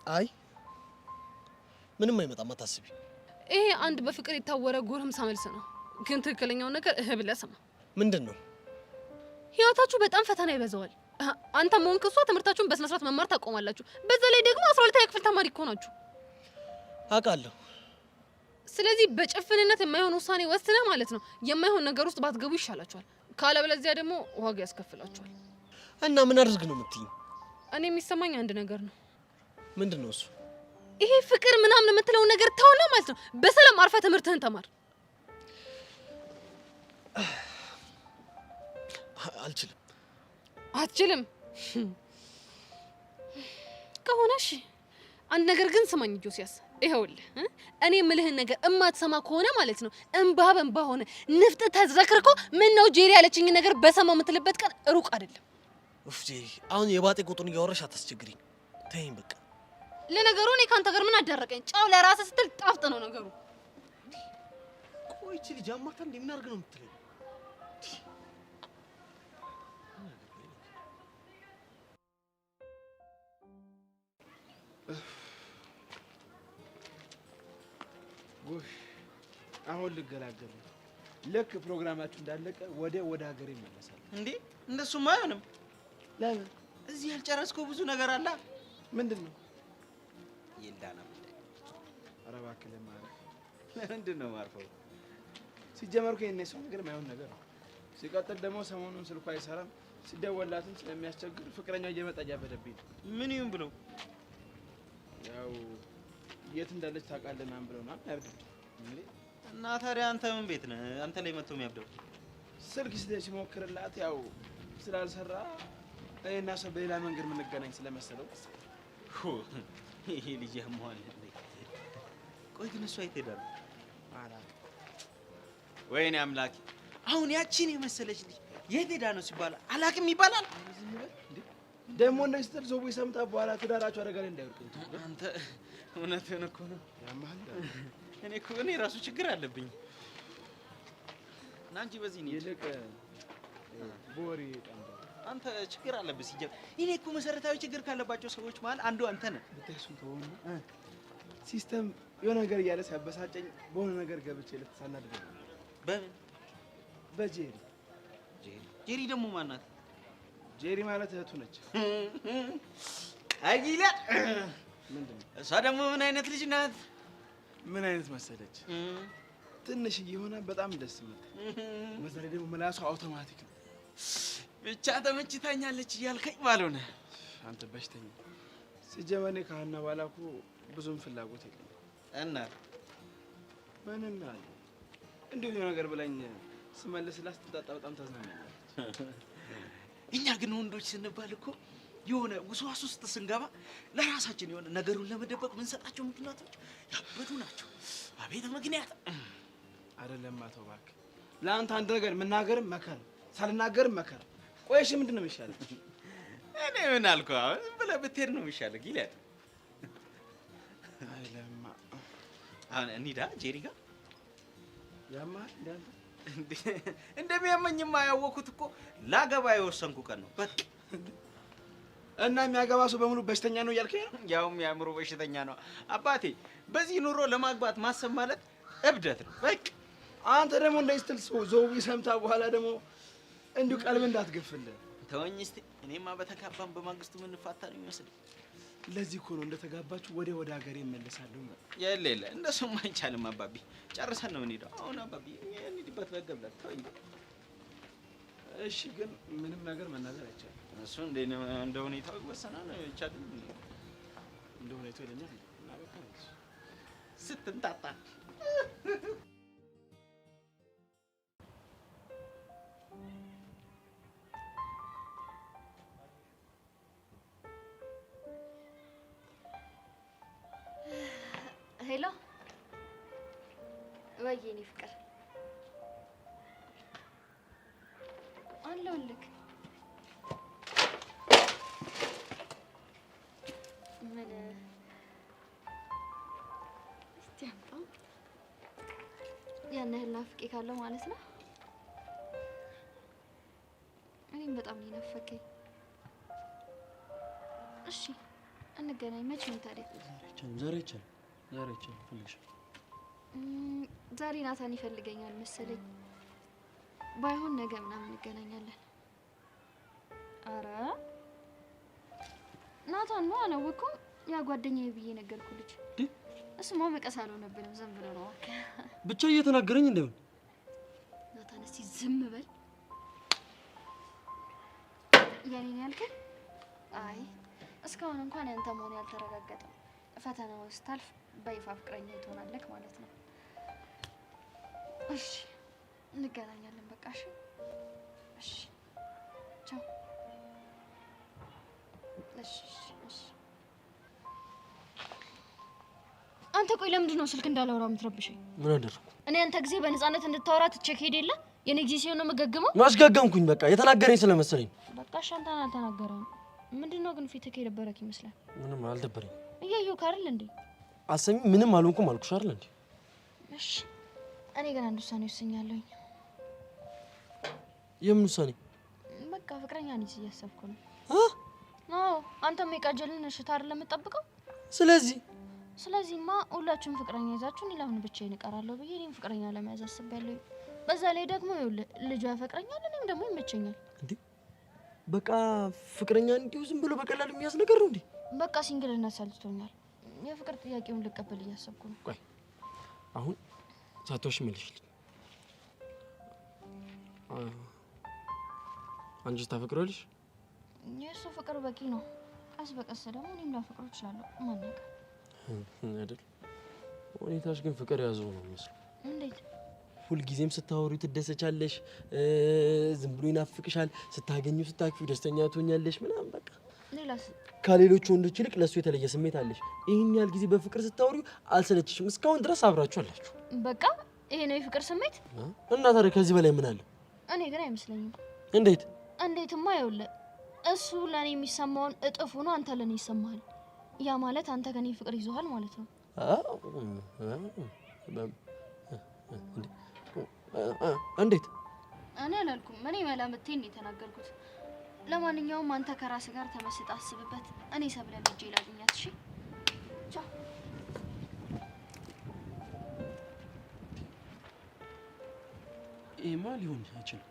አይ ምንም አይመጣም አታስቢ። ይሄ አንድ በፍቅር የታወረ ጎረምሳ መልስ ነው። ግን ትክክለኛውን ነገር ብለህ ስማ። ምንድን ነው? ህይወታችሁ በጣም ፈተና ይበዛዋል። አንተ ሞንክ እሷ ትምህርታችሁን በስነ ስርዓት መማር ታቆማላችሁ። በዛ ላይ ደግሞ 12ኛ ክፍል ተማሪ እኮ ናችሁ። አውቃለሁ። ስለዚህ በጭፍንነት የማይሆን ውሳኔ ወስነህ ማለት ነው የማይሆን ነገር ውስጥ ባትገቡ ይሻላችኋል። ካለበለዚያ ደግሞ ዋጋ ያስከፍላችኋል። እና ምን አድርግ ነው የምትይኝ? እኔ የሚሰማኝ አንድ ነገር ነው። ምንድን ነው እሱ? ይሄ ፍቅር ምናምን የምትለው ነገር ተውና ማለት ነው በሰላም አርፈህ ትምህርትህን ተማር። አልችልም። አትችልም ከሆነ እሺ፣ አንድ ነገር ግን ስማኝ ጆሲያስ። ይኸውልህ እኔ የምልህን ነገር እማትሰማ ከሆነ ማለት ነው እንባ በእንባ ሆነ ንፍጥ ተዝረክርኮ ምን ነው ጄሪ ያለችኝ ነገር በሰማው የምትልበት ቀን ሩቅ አይደለም። ኡፍ ጄሪ፣ አሁን የባጤ ቁጡን እያወራሽ አታስቸግሪኝ። ተይኝ በቃ። ለነገሩ እኔ ካንተ ጋር ምን አደረቀኝ? ጫው ለራስህ ስትል ጣፍጥ ነው ነገሩ። ቆይ እቺ ልጅ አማታ ምን አድርግ ነው የምትለኝ? ጎሽ አሁን ልገላገል ነው። ልክ ፕሮግራማችሁ እንዳለቀ ወደ ሀገሬ ይመለሳል። እንዴ እንደሱማ አይሆንም። ለምን? እዚህ ያልጨረስከው ብዙ ነገር አለ። ምንድን ነው? ይልዳና ኧረ እባክህ ለማረፍ ለምንድን ነው ማርፈው? ሲጀመር እኮ የእኔ ሰው ነገር ማይሆን ነገር ነው። ሲቀጥል ደግሞ ሰሞኑን ስልኳ አይሰራም። ሲደወላትም ስለሚያስቸግር ፍቅረኛው እየመጣ እያበደብኝ ነው። ምን ይሁን ብለው? ያው የት እንዳለች ታውቃለህ ምናምን ብለው ምናምን ያብዳል። እና ታዲያ አንተ ምን ቤት ነህ? አንተ ላይ መጥቶ የሚያብደው? ስልክ ሲሞክርላት ያው ስላልሰራ እኔና ሰው በሌላ መንገድ የምንገናኝ ስለመሰለው ይሄ ልጅ ያመዋል። ቆይ ግን እሷ የት ሄዳ ነው? አላውቅም። ወይኔ አምላኬ! አሁን ያቺን የመሰለች ልጅ የት ሄዳ ነው ሲባል አላውቅም ይባላል? ደግሞ እንደዚህ ስትል ሰው ሰምታ በኋላ ትዳራቸው አደጋ ላይ እንዳይወድቅ እንጂ አንተ እውነትህን እኮ ነው። ያማል። እኔ ራሱ ችግር አለብኝ እና እንጂ በዚህ ነው ይልቅ ቦሪ አንተ ችግር አለብህ ሲጀምር። እኔ እኮ መሰረታዊ ችግር ካለባቸው ሰዎች መሀል አንዱ አንተ ነህ። ብታይሱን ተሆነ ሲስተም የሆነ ነገር እያለ ሲያበሳጨኝ በሆነ ነገር ገብቼ ልትሳናድድ ነው። በምን? በጄሪ። ጄሪ ደግሞ ማናት? ጄሪ ማለት እህቱ ነች። አይጊላ ምንድን ነው? እሷ ደግሞ ምን አይነት ልጅ ናት? ምን አይነት መሰለች? ትንሽዬ ሆና በጣም ደስ የምትል በዛ ላይ ደግሞ ምላሷ አውቶማቲክ ነው። ብቻ ተመችታኛለች እያልከኝ ባልሆነ አንተ በሽተኛ። ሲጀመር እኔ ከሀና በኋላ እኮ ብዙም ፍላጎት የለኝም። እና ምንም አለ እንዲሁ የሆነ ነገር ብላኝ ስመልስላት ስትጣጣ በጣም ታዝናኛለች። እኛ ግን ወንዶች ስንባል እኮ የሆነ ውስዋስ ውስጥ ስንገባ ለራሳችን የሆነ ነገሩን ለመደበቅ ምንሰጣቸው ምክንያቶች ያበዱ ናቸው። አቤት ምክንያት አይደለም አቶ እባክህ። ለአንተ አንድ ነገር መናገርም መከር፣ ሳልናገርም መከር። ቆይሽ ምንድን ነው የሚሻለው? እኔ ምን አልኩህ? ዝም ብለህ ብትሄድ ነው የሚሻለው። ጊልያድ አይለማ አሁን እንሂዳ ጄሪ ጋር ያማል እንዳንተ እንደሚያመኝማ ያወኩት እኮ ላገባ የወሰንኩ ቀን ነው። በቃ እና የሚያገባ ሰው በሙሉ በሽተኛ ነው እያልከኝ ነው? ያውም የአእምሮ በሽተኛ ነው አባቴ። በዚህ ኑሮ ለማግባት ማሰብ ማለት እብደት ነው። በቃ አንተ ደግሞ እንደዚህ ስትል ዘው ሰምታ በኋላ ደግሞ እንዲሁ ቀልብ እንዳትገፍልህ። ተወኝ እስቲ። እኔማ በተጋባን በማግስቱ የምንፋታ ነው የሚመስለኝ። ለዚህ እኮ ነው እንደተጋባችሁ ወደ ሀገሬ እመለሳለሁ። የለ እንደሱም አይቻልም አባቢ። ጨርሰን ነው የምንሄደው አሁን አባቢ። እንሂድበት በገብላት ተወኝ። እሺ ግን ምንም ነገር መናገር አይቻልም። እሱ እንደ ሁኔታው ይወሰናል። አይቻልም እንደ ሁኔታው ይለኛል እና በቃ ስትንጣጣ ሄሎ ወይዬ እኔ ፍቅር አለሁልህ። ምን እስቲ አምጣው። ያን ያህል ናፍቄ ካለው ማለት ነው። እኔም በጣም ነው የናፈቀኝ። እሺ እንገናኝ። መቼ ነው ታዲያ? ዛሬ ይቻላል ፈልግሽ። ዛሬ ናታን ይፈልገኛል መሰለኝ። ባይሆን ነገ ምናምን እንገናኛለን። አረ ናታን ነው አላወኩም። ያ ጓደኛዬ ብዬ ነገርኩህ ልጅ። እሱማ መቀስ አልሆነብንም፣ ዝም ብሎ ነው። ብቻ እየተናገረኝ እንደምን። ናታን እስቲ ዝም በል። ያኔን ያልከኝ? አይ እስካሁን እንኳን ያንተ መሆን ያልተረጋገጠ ፈተናውን ስታልፍ በይፋ ፍቅረኛ ትሆናለህ ማለት ነው። እሺ እንገናኛለን በቃ። እሺ እሺ ቻው። እሺ እሺ። አንተ ቆይ ለምንድን ነው ስልክ እንዳላወራ የምትረብሸኝ? ምን አደረኩ? እኔ አንተ ጊዜ በነፃነት እንድታወራ ትቼክ ሄድ የለ የኔ ጊዜ ሲሆን ነው የምገግመው። ማስጋገምኩኝ በቃ የተናገረኝ ስለመሰለኝ። በቃ እሺ አንተን አልተናገረም። ምንድነው ግን ፊትህ የደበረክ ይመስላል? ምንም አልደበረኝ። እያየሁ ካርል እንዴ አሰሚ ምንም አልሆንኩም አልኩሽ አይደል እንዴ? እሺ እኔ ግን አንድ ውሳኔ ወስኛለሁኝ። የምን ውሳኔ? በቃ ፍቅረኛ ነኝ እያሰብኩ ነው። አዎ አንተም የቃጀልን እሽታ አይደለም የምጠብቀው። ስለዚህማ ሁላችሁም ፍቅረኛ ይዛችሁ እኔ ለምን ብቻዬን እቀራለሁ ብዬ እኔም ፍቅረኛ ለመያዝ አስቤያለሁ። በዛ ላይ ደግሞ ይኸውልህ ልጁ ያፈቅረኛል፣ እኔም ደግሞ ይመቸኛል። እንዴ በቃ ፍቅረኛ እንዲሁ ዝም ብሎ በቀላሉ የሚያዝ ነገር ነው እንዴ? በቃ ሲንግልነት ሰልችቶኛል። የፍቅር ጥያቄውን ልቀበል እያሰብኩ ነው። ቆይ አሁን ሳቶሽ መልሽልኝ። አንቺ ታፈቅሪያለሽ? የእሱ ፍቅር በቂ ነው። ቀስ በቀስ ደግሞ እኔም ላፈቅረው እችላለሁ። ማን ያውቃል አይደል? ሁኔታሽ ግን ፍቅር ያዘው ነው የሚመስለው። እንዴት? ሁልጊዜም ስታወሩ ትደሰቻለሽ፣ ዝም ብሎ ይናፍቅሻል፣ ስታገኙ ስታክፊው ደስተኛ ትሆኛለሽ ምናምን በቃ። ሌላስ? ከሌሎች ወንዶች ይልቅ ለሱ የተለየ ስሜት አለሽ። ይሄን ያህል ጊዜ በፍቅር ስታወሩ አልሰለችሽም? እስካሁን ድረስ አብራችሁ አላችሁ። በቃ ይሄ ነው የፍቅር ስሜት። እና ታዲያ ከዚህ በላይ ምን አለ? እኔ ግን አይመስለኝም። እንዴት? እንዴትማ ይኸውልህ እሱ ለኔ የሚሰማውን እጥፍ ሆኖ አንተ ለኔ ይሰማሃል። ያ ማለት አንተ ከኔ ፍቅር ይዞሃል ማለት ነው። እንዴት? እኔ አላልኩም። እኔ መላምቴን ነው የተናገርኩት። ለማንኛውም አንተ ከራስ ጋር ተመስጣ አስብበት። እኔ ሰብለን ልጄ ላግኛት። እሺ ቻው። ይሄማ ሊሆን አይችልም።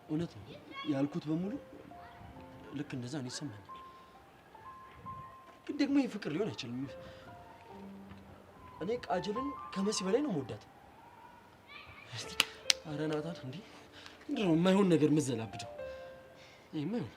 እውነት ነው ያልኩት በሙሉ ልክ እንደዛ ነው ይሰማኛል። ግን ደግሞ ይሄ ፍቅር ሊሆን አይችልም። እኔ ቃጀልን ከመሲ በላይ ነው የምወዳት። እስቲ ኧረ ናታን እንዴ ምንድን ነው የማይሆን ነገር የምትዘላብደው? ይሄማ ይሁን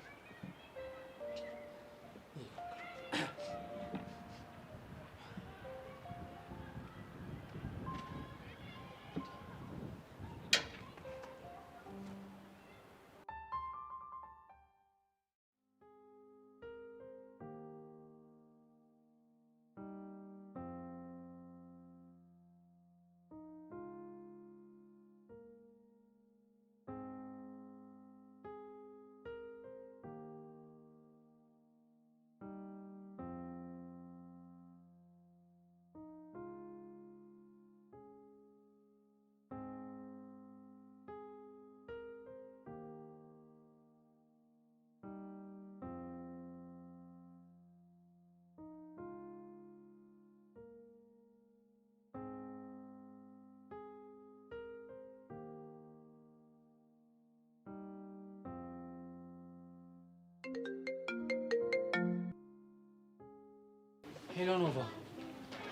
Hello Nova.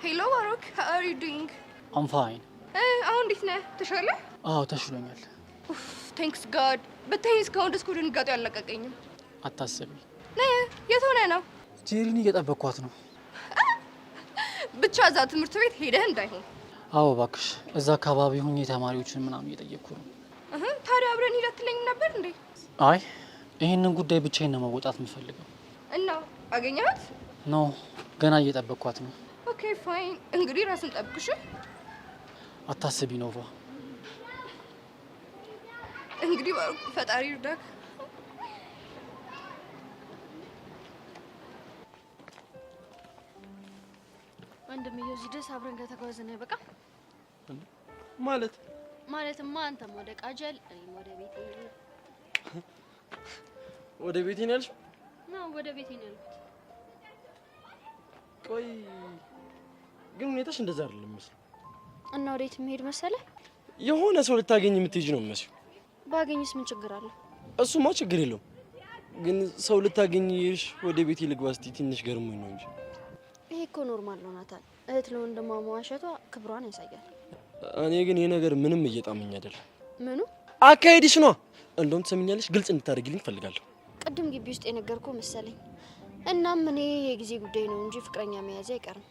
Hello Baruch, how are you doing? I'm fine. አሁን እንዴት ነህ? ተሻለህ? አዎ ተሽሎኛል። ቴንክስ ጋድ። በተለይ እስካሁን ድረስ ድንጋጤው አልለቀቀኝም። አታስቢ። የት ሆነህ ነው? ጄሪን እየጠበቅኳት ነው። ብቻ እዛ ትምህርት ቤት ሄደህ እንዳይሆን። አዎ እባክሽ፣ እዛ አካባቢ ሆኜ ተማሪዎችን ምናምን እየጠየቅኩ ነው። ታዲያ አብረን ሂድ አትለኝም ነበር እንዴ? አይ ይህንን ጉዳይ ብቻዬን ነው መወጣት የምፈልገው። እና አገኘሃት? ኖ ገና እየጠበቅኳት ነው። ኦኬ ፋይን። እንግዲህ ራስን ጠብቅሽ። አታስቢ ኖቫ። እንግዲህ ባሩክ ፈጣሪ ይርዳክ። ወንድምዬው እዚህ ድረስ አብረን ከተጓዝን በቃ ማለትማ አንተም ወደ ቃጀል እኔም ወደ ቤቴ ወደ ቤቴ ነው ያልሽው? ነው ወደ ቤቴ ነው ያልኩት። ቆይ ግን ሁኔታሽ እንደዛ አይደለም መስሎ። እና ወዴት የምሄድ መሰለህ? የሆነ ሰው ልታገኝ የምትሄጂ ነው መስሎ። ባገኝስ ምን ችግር አለው? እሱማ ችግር የለውም። ግን ሰው ልታገኝሽ ወደ ቤቴ ልግባ ስትይ ትንሽ ገርሞኝ ነው እንጂ። ይሄ እኮ ኖርማል ነው ናታን። እህት ለወንድሟ መዋሸቷ ክብሯን ያሳያል። እኔ ግን ይሄ ነገር ምንም እየጣመኝ አይደለም። ምኑ? አካሄድሽ ነው። እንደውም ትሰሚኛለሽ፣ ግልጽ እንድታደርጊልኝ ፈልጋለሁ። ቅድም ግቢ ውስጥ የነገርኩህ መሰለኝ። እናም እኔ የጊዜ ጉዳይ ነው እንጂ ፍቅረኛ መያዝ አይቀርም።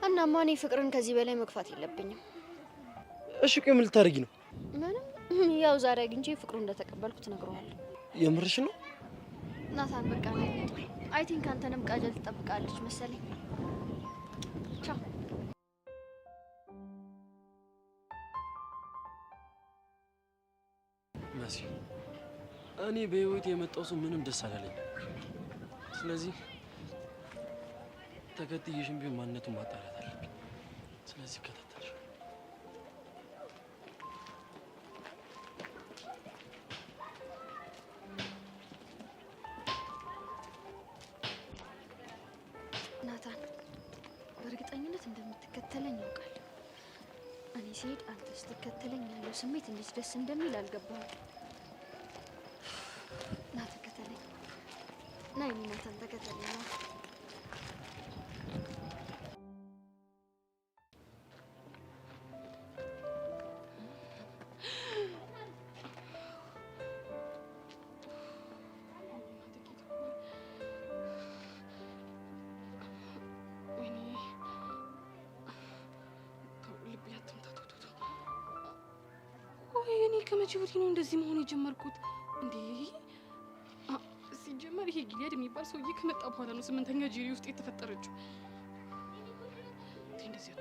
እናማ እኔ ፍቅርን ከዚህ በላይ መግፋት የለብኝም። እሺ ቆይ ምን ልታደርጊ ነው? ምንም፣ ያው ዛሬ አግኝቼ ፍቅሩን እንደተቀበልኩት እነግረዋለሁ። የምርሽ ነው? ናታን በቃ ነው። አይ ቲንክ አንተንም ቃጀል ትጠብቃለች መሰለኝ። ቻው። መሲ፣ እኔ በህይወት የመጣው ሰው ምንም ደስ አላለኝ። ስለዚህ ተከትዬሽም ቢሆን ማንነቱን ማጣራት አለብኝ። ስለዚህ ከታተልሽ ናታን፣ በእርግጠኝነት እንደምትከተለኝ ያውቃለሁ። እኔ ስሄድ አንተ ስትከተለኝ ያለው ስሜት እንዴት ደስ እንደሚል አልገባህም። ና ተከተለኝ። ና የኔ ናታን ተከተለኝ። ከመቼ ወዲህ ነው እንደዚህ መሆን የጀመርኩት እንዴ? ሲጀመር ይሄ ጊሊያድ የሚባል ሰውዬ ከመጣ በኋላ ነው 8ኛ ጄሪ ውስጥ የተፈጠረችው። እንደዚህ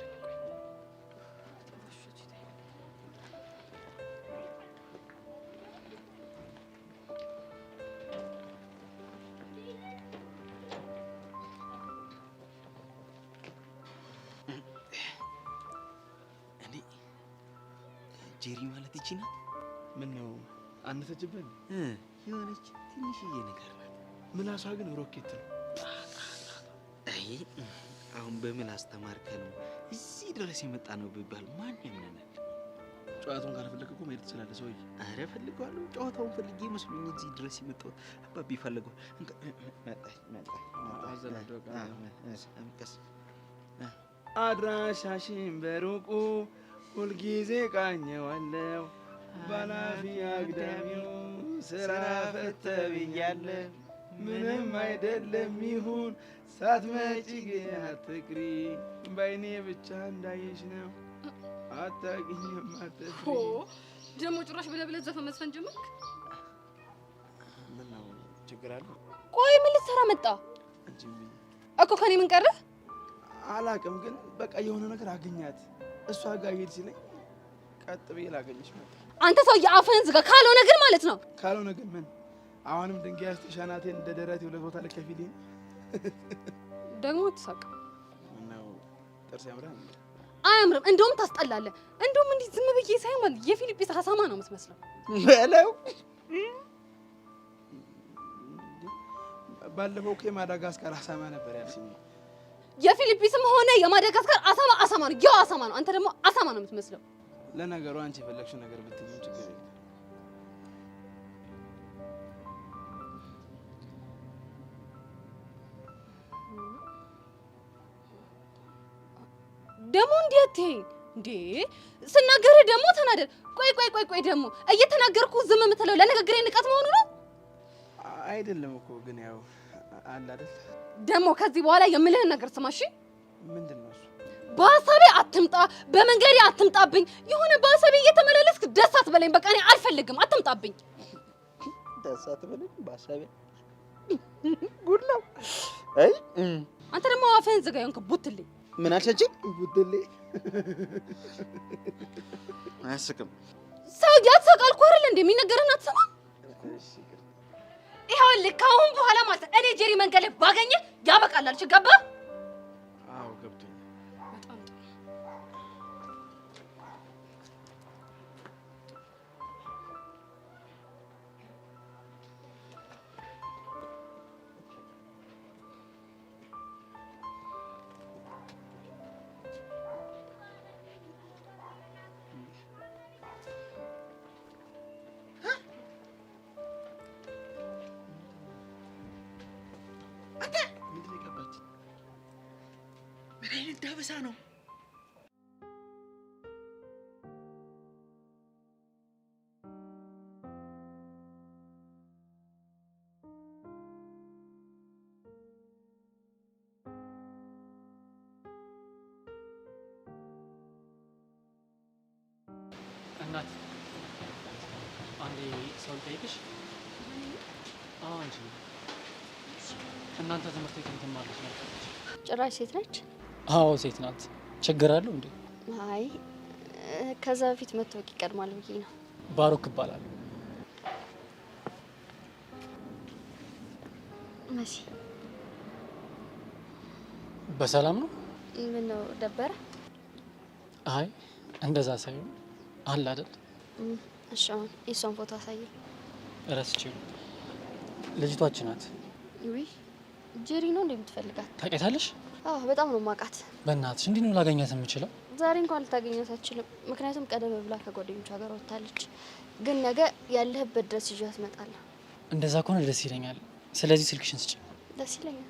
ጄሪ ማለት ይቺ ናት? ምን ነው አነሰችብን? የሆነች ትንሽዬ ነገር ናት። ምላሷ ግን ሮኬት ነው። አይ አሁን በምን አስተማርከ ነው እዚህ ድረስ የመጣ ነው ቢባል ማን ያምነናል? ጨዋታውን ካልፈለክ እኮ መሄድ ትችላለህ ሰውዬ። አረ ፈልገዋለሁ። ጨዋታውን ፈልጌ መስሎኝ እዚህ ድረስ የመጣሁት። አባቢ ፈልገው አድራሻሽን በሩቁ ሁልጊዜ ቃኘዋለሁ። ባላፊ አግዳሚው ስራ ፈተ ብያለሁ። ምንም አይደለም ይሁን ሳትመጪ ግን አትቅሪ። በአይኔ ብቻ እንዳይሽ ነው አታውቂኝም አትፍሪ። ደግሞ ጭራሽ ብለህ ዘፈን መዝፈን ጀመርክ? ምን ነው ችግር አለ? ቆይ ምን ልትሰራ መጣ እኮ? ከኔ ምን ቀረ አላውቅም፣ ግን በቃ የሆነ ነገር አገኛት። እሷ ጋር ሄድ ሲለኝ ቀጥ ብዬ ላገኝሽ መጣ። አንተ ሰውዬ አፍህን ዝጋ። ካልሆነ ግን ማለት ነው። ካልሆነ ግን ምን? አሁንም ድንጋይ አስተሻናቴን እንደ ደረቴ ሁለት ቦታ ልከፊልኝ ደግሞ ትሳቅ ነው። ጥርስ ያምራል? አያምርም። እንደውም ታስጠላለህ። እንደውም እንዲህ ዝም ብዬ ሳይ ማለት የፊሊፒንስ ሀሳማ ነው የምትመስለው። በለው ባለፈው እኮ የማዳጋስካር ሀሳማ ነበር ያልሽኝ። የፊሊፒንስም ሆነ የማዳጋስካር አሳማ ነው። ያው አሳማ ነው። አንተ ደግሞ አሳማ ነው የምትመስለው። ለነገሩ አንቺ የፈለግሽው ነገር ብትይኝ ችግር የለም። ደሞ እንዴት እንዴ ስናገር ደሞ ተናደድ። ቆይ ደሞ እየተናገርኩ ዝም የምትለው ለንግግሬ ንቀት መሆኑ ነው? አይደለም እኮ ግን ያው አለ አይደል? ደሞ ከዚህ በኋላ የምልህን ነገር ስማሽ። ምንድነው እሱ? በሐሳቤ አትምጣ፣ በመንገዴ አትምጣብኝ። የሆነ በሐሳቤ እየተመላለስክ ደስ አትበለኝ። በቃ እኔ አልፈልግም፣ አትምጣብኝ። ደስ አትበለኝ በሐሳቤ ጉድ ነው። አይ አንተ ደግሞ አፈን ዘጋዩን ከቡትልኝ። ምን አልሸጭኝ? ቡትልኝ አያስቅም። ሰው ያትሰቃልኩ አይደል እንዴ? የሚነገርህን አትሰማም? ይኸውልህ ከአሁን በኋላ ማለት እኔ ጄሪ መንገድ ላይ ባገኘህ ያበቃላል። ገባህ? አዎ ገብቶኛል። በጣም ጥሩ። ምን አይነት ዳበሳ ነው? እናት አንዴ ሰው ልጠይቅሽ? አዎ አንቺ እናንተ ትምህርት ቤት ትማሩት ነው? ጭራሽ ሴት ነች? አዎ ሴት ናት። ችግር አለው እንዴ? አይ ከዛ በፊት መታወቅ ይቀድማል ብዬ ነው። ባሮክ ይባላል። መሲ በሰላም ነው? ምን ነው ደበረ? አይ እንደዛ ሳይሆን አለ አይደል? እሺ አሁን የሷን ፎቶ አሳየኝ። እረስቼው ልጅቷችን ናት። ውይ ጄሪ ነው እንደምትፈልጋት ታውቂያታለሽ? አዎ በጣም ነው ማቃት። በእናትሽ እንዴት ነው ላገኛት የምችለው? ዛሬ እንኳን ልታገኛት አትችልም፣ ምክንያቱም ቀደም ብላ ከጓደኞቿ ጋር ወጥታለች። ግን ነገ ያለህበት ድረስ ይዣት እመጣለሁ። እንደዛ ከሆነ ደስ ይለኛል። ስለዚህ ስልክሽን ስጪ። ደስ ይለኛል።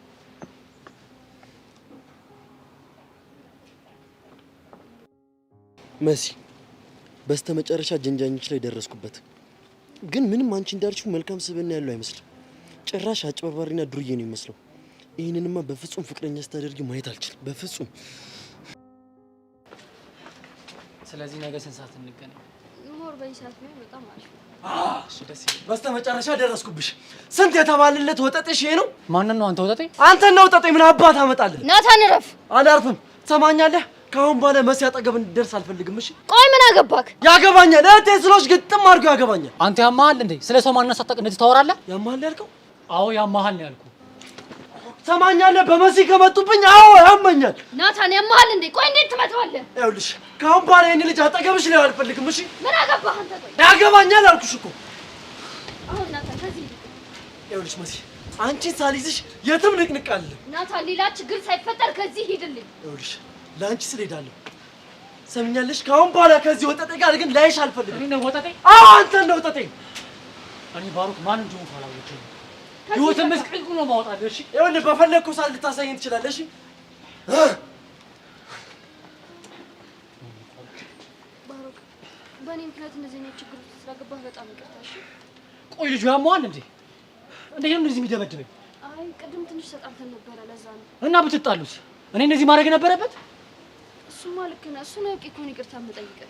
መሲ በስተመጨረሻ ጀንጃኞች ላይ ደረስኩበት። ግን ምንም አንቺ እንዳልሽው መልካም ስብዕና ያለው አይመስልም። ጭራሽ አጭበርባሪና ዱርዬ ነው የሚመስለው። ይህንንማ በፍጹም ፍቅረኛ ስታደርጊ ማየት አልችልም፣ በፍጹም። ስለዚህ ነገ ስንት ሰዓት እንገናኝ? ሞር በዚህ ሰዓት ነው በጣም አሪፍ ነው። እሺ ደስ ይላል። በስተመጨረሻ ደረስኩብሽ። ስንት የተባለለት ወጠጤሽ ይሄ ነው? ማንን ነው አንተ ወጠጤ? አንተና ወጠጤ ምን አባት አመጣለህ? ናታን እረፍ። አላርፍም። ትሰማኛለህ? ከአሁን በኋላ መሲ አጠገብ እንድደርስ አልፈልግም። እሺ ቆይ ምን አገባክ? ያገባኛል። እህቴ ስለሆንሽ ግጥም አድርጎ ያገባኛል። አንተ ያማሃል እንዴ? ስለ ሰው ማንነት ሳታውቅ እንደዚህ ታወራለህ? ያማሃል ያልከው? አዎ ያማሃል ነው ያልኩህ። ትሰማኛለህ? በመሲ ከመጡብኝ አዎ ያመኛል። ናታን ያማሃል እንዴ? ቆይ እንዴት ትመታዋለህ? ይኸውልሽ ከአሁን በኋላ ይሄን ልጅ አጠገብሽ ላይ አልፈልግም። እሺ ምን አገባህ አንተ? ቆይ ያገባኛል አልኩሽ እኮ። አሁን ናታን ከዚህ ይኸውልሽ መሲ አንቺን ሳልይዝሽ የትም ንቅንቅ አለ። ናታን ሌላ ችግር ሳይፈጠር ከዚህ ሂድልኝ። ይኸውልሽ ለአንቺ ስል ሄዳለሁ። ሰምኛለሽ? ከአሁን በኋላ ከዚህ ወጠጤ ጋር ግን ላይሽ አልፈልግም። እኔ ነው ወጠጤ? አዎ አንተ ነው ወጠጤ። እኔ ባሩክ ማን እንደሆነ ካላወቅኝ ህይወትን መስቀልቁ ነው ማውጣት። እሺ ይኸውልህ በፈለግኩ ሰዓት ልታሳየኝ ትችላለህ። እሺ ባሩክ በእኔ ምክንያት እንደዚህ አይነት ችግር ውስጥ ስለገባህ በጣም ይቅርታ። እሺ ቆይ ልጁ ያመዋል እንዴ? እንዴት ነው እንደዚህ የሚደበድበኝ? አይ ቅድም ትንሽ ተጣልተን ነበረ ለዛ ነው። እና ብትጣሉት እኔ እንደዚህ ማድረግ ነበረበት? እሱማ ልክ ነህ። እሱን አውቄ እኮ ነው ይቅርታ የምጠይቅህ።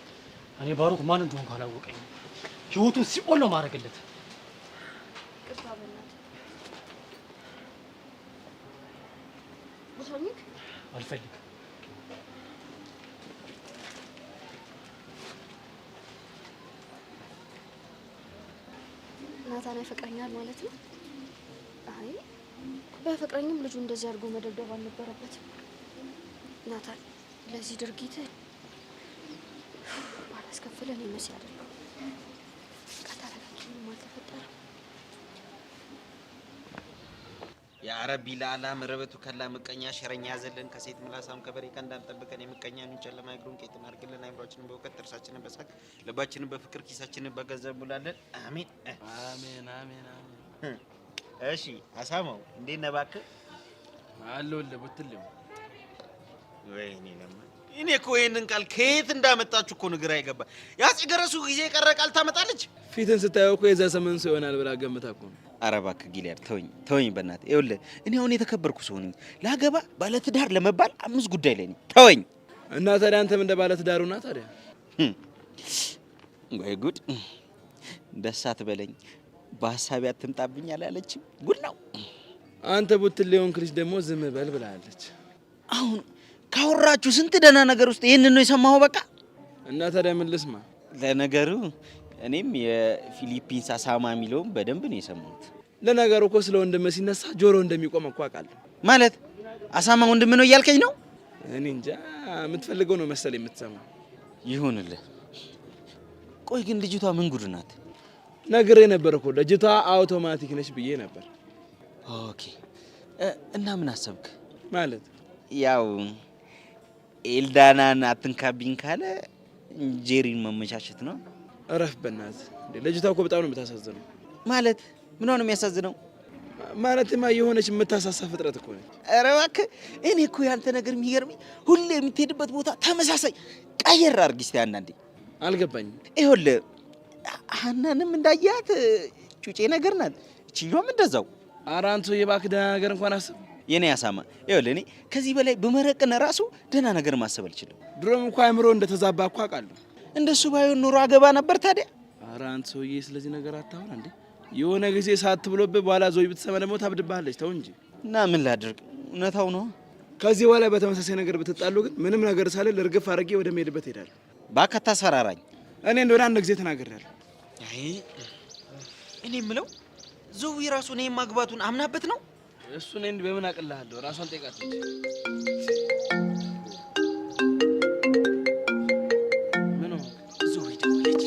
እኔ ባሩክ ማን እንደሆነ ካላወቀኝ ህይወቱን ሲኦል ነው ማድረግለት። ይቅርታ በእናትህ ቦታኒክ አልፈልግም። ናታን ያፈቅረኛል ማለት ነው? አይ በፍቅረኝም ልጁ እንደዚህ አድርጎ መደብደብ አልነበረበትም። ናታን ለዚህ ድርጊት ባላስከፍለን መሲ አይደለም። ቀጣላችን ማልተፈጠረ ያ ረቢ ለአላ መረበቱ ከላ ምቀኛ ሸረኛ ያዘልን ከሴት ምላሳም ከበሬ እንዳንጠብቀን የምቀኛ ምን ጨለማ ይግሩን ቄጥን አድርግልን አይምሮአችንን በእውቀት ጥርሳችንን በሳቅ ልባችንን በፍቅር ኪሳችንን በገንዘብ ሙላለን። አሜን አሜን አሜን አሜን። እሺ አሳማው እንዴት ነህ እባክህ? አለሁልህ ቡትልም። ወይኔ ለማ እኔ እኮ ይሄንን ቃል ከየት እንዳመጣችሁ እኮ ንግራ አይገባ። ያጽ ገረሱ ጊዜ ቀረ ቃል ታመጣለች። ፊትን ስታየው እኮ የዛ ሰመን ሰው ይሆናል ብላ ገምታ እኮ ነው። ኧረ እባክህ ጊልያድ ተወኝ በእናትህ። ይኸውልህ እኔ አሁን የተከበርኩ ሰው ነኝ። ላገባ ባለትዳር ለመባል 5 ጉዳይ ላይ ነኝ። ተወኝ። እና ታዲያ አንተም እንደ ባለትዳሩና ታዲያ ወይ ጉድ! ደስ አትበለኝ፣ በሀሳቤ አትምጣብኝ አላለችም። ጉድ ነው። አንተ ቡትል ሊሆንክ ልጅ ደግሞ ዝም በል ብላለች። አሁን ካወራችሁ ስንት ደህና ነገር ውስጥ ይሄንን ነው የሰማኸው? በቃ እና ታዲያ ምን ልስማ? ለነገሩ እኔም የፊሊፒንስ አሳማ የሚለውን በደንብ ነው የሰማሁት። ለነገሩ እኮ ስለ ወንድም ሲነሳ ጆሮ እንደሚቆም እኮ አውቃለሁ። ማለት አሳማ ወንድም ነው እያልከኝ ነው? እኔ እንጃ፣ የምትፈልገው ነው መሰል የምትሰማው። ይሁንልህ። ቆይ ግን ልጅቷ ምን ጉድ ናት? ነግሬ ነበር እኮ ልጅቷ አውቶማቲክ ነች ብዬ ነበር። ኦኬ። እና ምን አሰብክ? ማለት ያው ኤልዳናን አትንካብኝ ካለ ጄሪን መመቻቸት ነው። እረፍ በእናትህ። ልጅቷ እኮ በጣም ነው የምታሳዝነው። ማለት ምን ነው የሚያሳዝነው? ማለትማ የሆነች የምታሳሳ ፍጥረት እኮ ነች። ኧረ እባክህ፣ እኔ እኮ ያንተ ነገር የሚገርመኝ ሁሌ የምትሄድበት ቦታ ተመሳሳይ ቀየር አድርጊ እስቲ አንዳንዴ። አልገባኝም። ይኸውልህ ሀናንም እንዳያት ጩጬ ነገር ናት፣ እችኛዋም እንደዛው። ኧረ አንተ የባክህ ደህና ነገር እንኳን አስብ። የኔ ያሳማ ይኸውልህ፣ እኔ ከዚህ በላይ በመረቅን ራሱ ደህና ነገር ማሰብ አልችልም። ድሮም እንኳ አእምሮ እንደተዛባ እኮ አውቃለሁ። እንደሱ ባይሆን ኑሮ አገባ ነበር ታዲያ። ኧረ አንተ ሰውዬ ስለዚህ ነገር አታወራ እንዴ። የሆነ ጊዜ ሳት ብሎብህ በኋላ ዞይ ብትሰማ ደግሞ ታብድብሃለች። ተው እንጂ። እና ምን ላድርግ? እውነታው ነው። ከዚህ በኋላ በተመሳሳይ ነገር ብትጣሉ ግን ምንም ነገር ሳልል እርግፍ አድርጌ ወደምሄድበት እሄዳለሁ። እባክህ አታስፈራራኝ። እኔ እንደሆነ አንድ ጊዜ ተናግሬያለሁ። አይ እኔ የምለው ዞዊ ራሱ እኔ ማግባቱን አምናበት ነው? እሱን እንዴ በምን አቅልሃለሁ? ራሷን ጠይቃት እንጂ። ምን ነው ዞዊ ደወለች።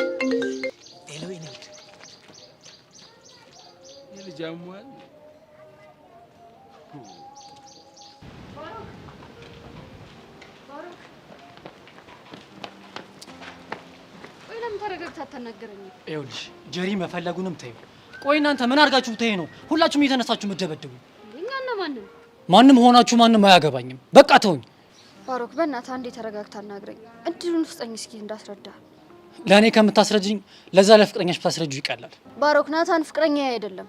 ኤሎይ ነው ልጅ አሟል። ቆይ ለምን ተረጋግተህ አታናገረኝም? ይኸውልሽ ጀሪ መፈለጉንም ተይው። ቆይ እናንተ ምን አድርጋችሁ ተይ ነው ሁላችሁም እየተነሳችሁ መደበደቡ? እኛ እና ማንም ሆናችሁ ማንም አያገባኝም። በቃ ተውኝ። ባሮክ በእናትህ አንዴ ተረጋግተህ አናግረኝ። እድሉን ፍጠኝ እስኪ እንዳስረዳ። ለእኔ ከምታስረጅኝ ለዛ ለፍቅረኛሽ ብታስረጁ ይቀላል። ባሮክ ናታን ፍቅረኛ አይደለም።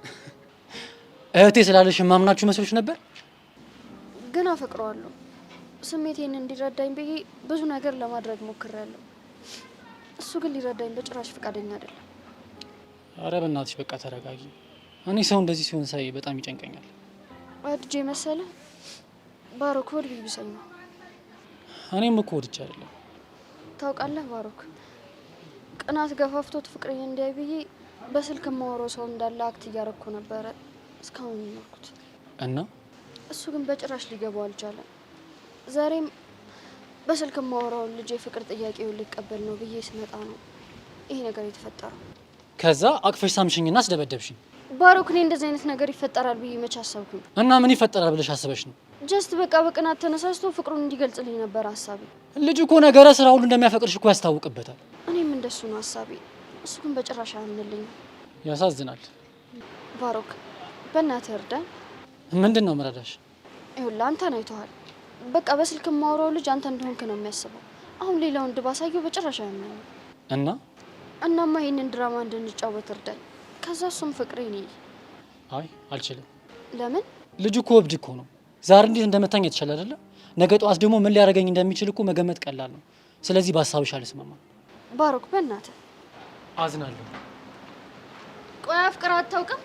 እህቴ ስላለሽ ማምናችሁ መስሎሽ ነበር? ግን አፈቅረዋለሁ። ስሜቴን እንዲረዳኝ ብዬ ብዙ ነገር ለማድረግ ሞክሬያለሁ። እሱ ግን ሊረዳኝ በጭራሽ ፈቃደኛ አይደለም። አረ በእናትሽ በቃ ተረጋጊ። እኔ ሰው እንደዚህ ሲሆን ሳይ በጣም ይጨንቀኛል። ወድጄ መሰለ ባሮክ ወድ ቢብሰኝ ነው። እኔም እኮ ወድጄ አይደለም። ታውቃለህ ባሮክ፣ ቅናት ገፋፍቶት ፍቅሬን እንዲያይ ብዬ በስልክ የማወራው ሰው እንዳለ አክት እያረኩ ነበረ እስካሁን የኖርኩት እና እሱ ግን በጭራሽ ሊገባው አልቻለም። ዛሬም በስልክ የማወራውን ልጅ የፍቅር ጥያቄውን ሊቀበል ነው ብዬ ስመጣ ነው ይሄ ነገር የተፈጠረው። ከዛ አቅፈሽ ሳምሽኝና አስደበደብሽኝ። ባሮክ፣ እኔ እንደዚህ አይነት ነገር ይፈጠራል ብዬ መች አሰብኩኝ? እና ምን ይፈጠራል ብለሽ አስበሽ ነው? ጀስት በቃ በቅናት ተነሳስቶ ፍቅሩን እንዲገልጽልኝ ነበር ሀሳቤ። ልጅ እኮ ነገረ ስራ ሁሉ እንደሚያፈቅርሽ እኮ ያስታውቅበታል። እኔም እንደሱ ነው ሀሳቤ። እሱ ግን በጭራሽ አያምንልኝም። ያሳዝናል። ባሮክ በእናትህ እርዳኝ። ምንድን ነው መረዳሽ? ይኸውልህ አንተን አይተዋል። በቃ በስልክ የማወራው ልጅ አንተ እንደሆንክ ነው የሚያስበው። አሁን ሌላ ወንድ ባሳየው በጭራሽ አያምነኝም። እናማ ይህንን ድራማ እንድንጫወት እርዳኝ። ከዛ እሱም ፍቅሬን ይይ። አይ አልችልም። ለምን? ልጁ እኮ እብድ እኮ ነው። ዛሬ እንዴት እንደመታኝ የተሻለ አይደለ? ነገ ጠዋት ደግሞ ምን ሊያደርገኝ እንደሚችል እኮ መገመት ቀላል ነው። ስለዚህ በሀሳብሽ አልስማማም። ባሮክ በእናትህ አዝናለሁ። ቆይ አፍቅር አታውቅም?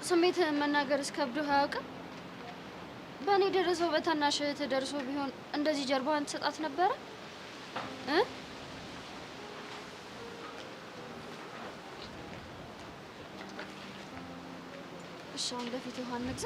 ስሜትህን መናገር እስከብዶህ አያውቅም? በእኔ ደረሰው በታናሽ እህትህ ደርሶ ቢሆን እንደዚህ ጀርባህን ትሰጣት ነበረ? እሺ አሁን በፊት ውሃ እንግዛ።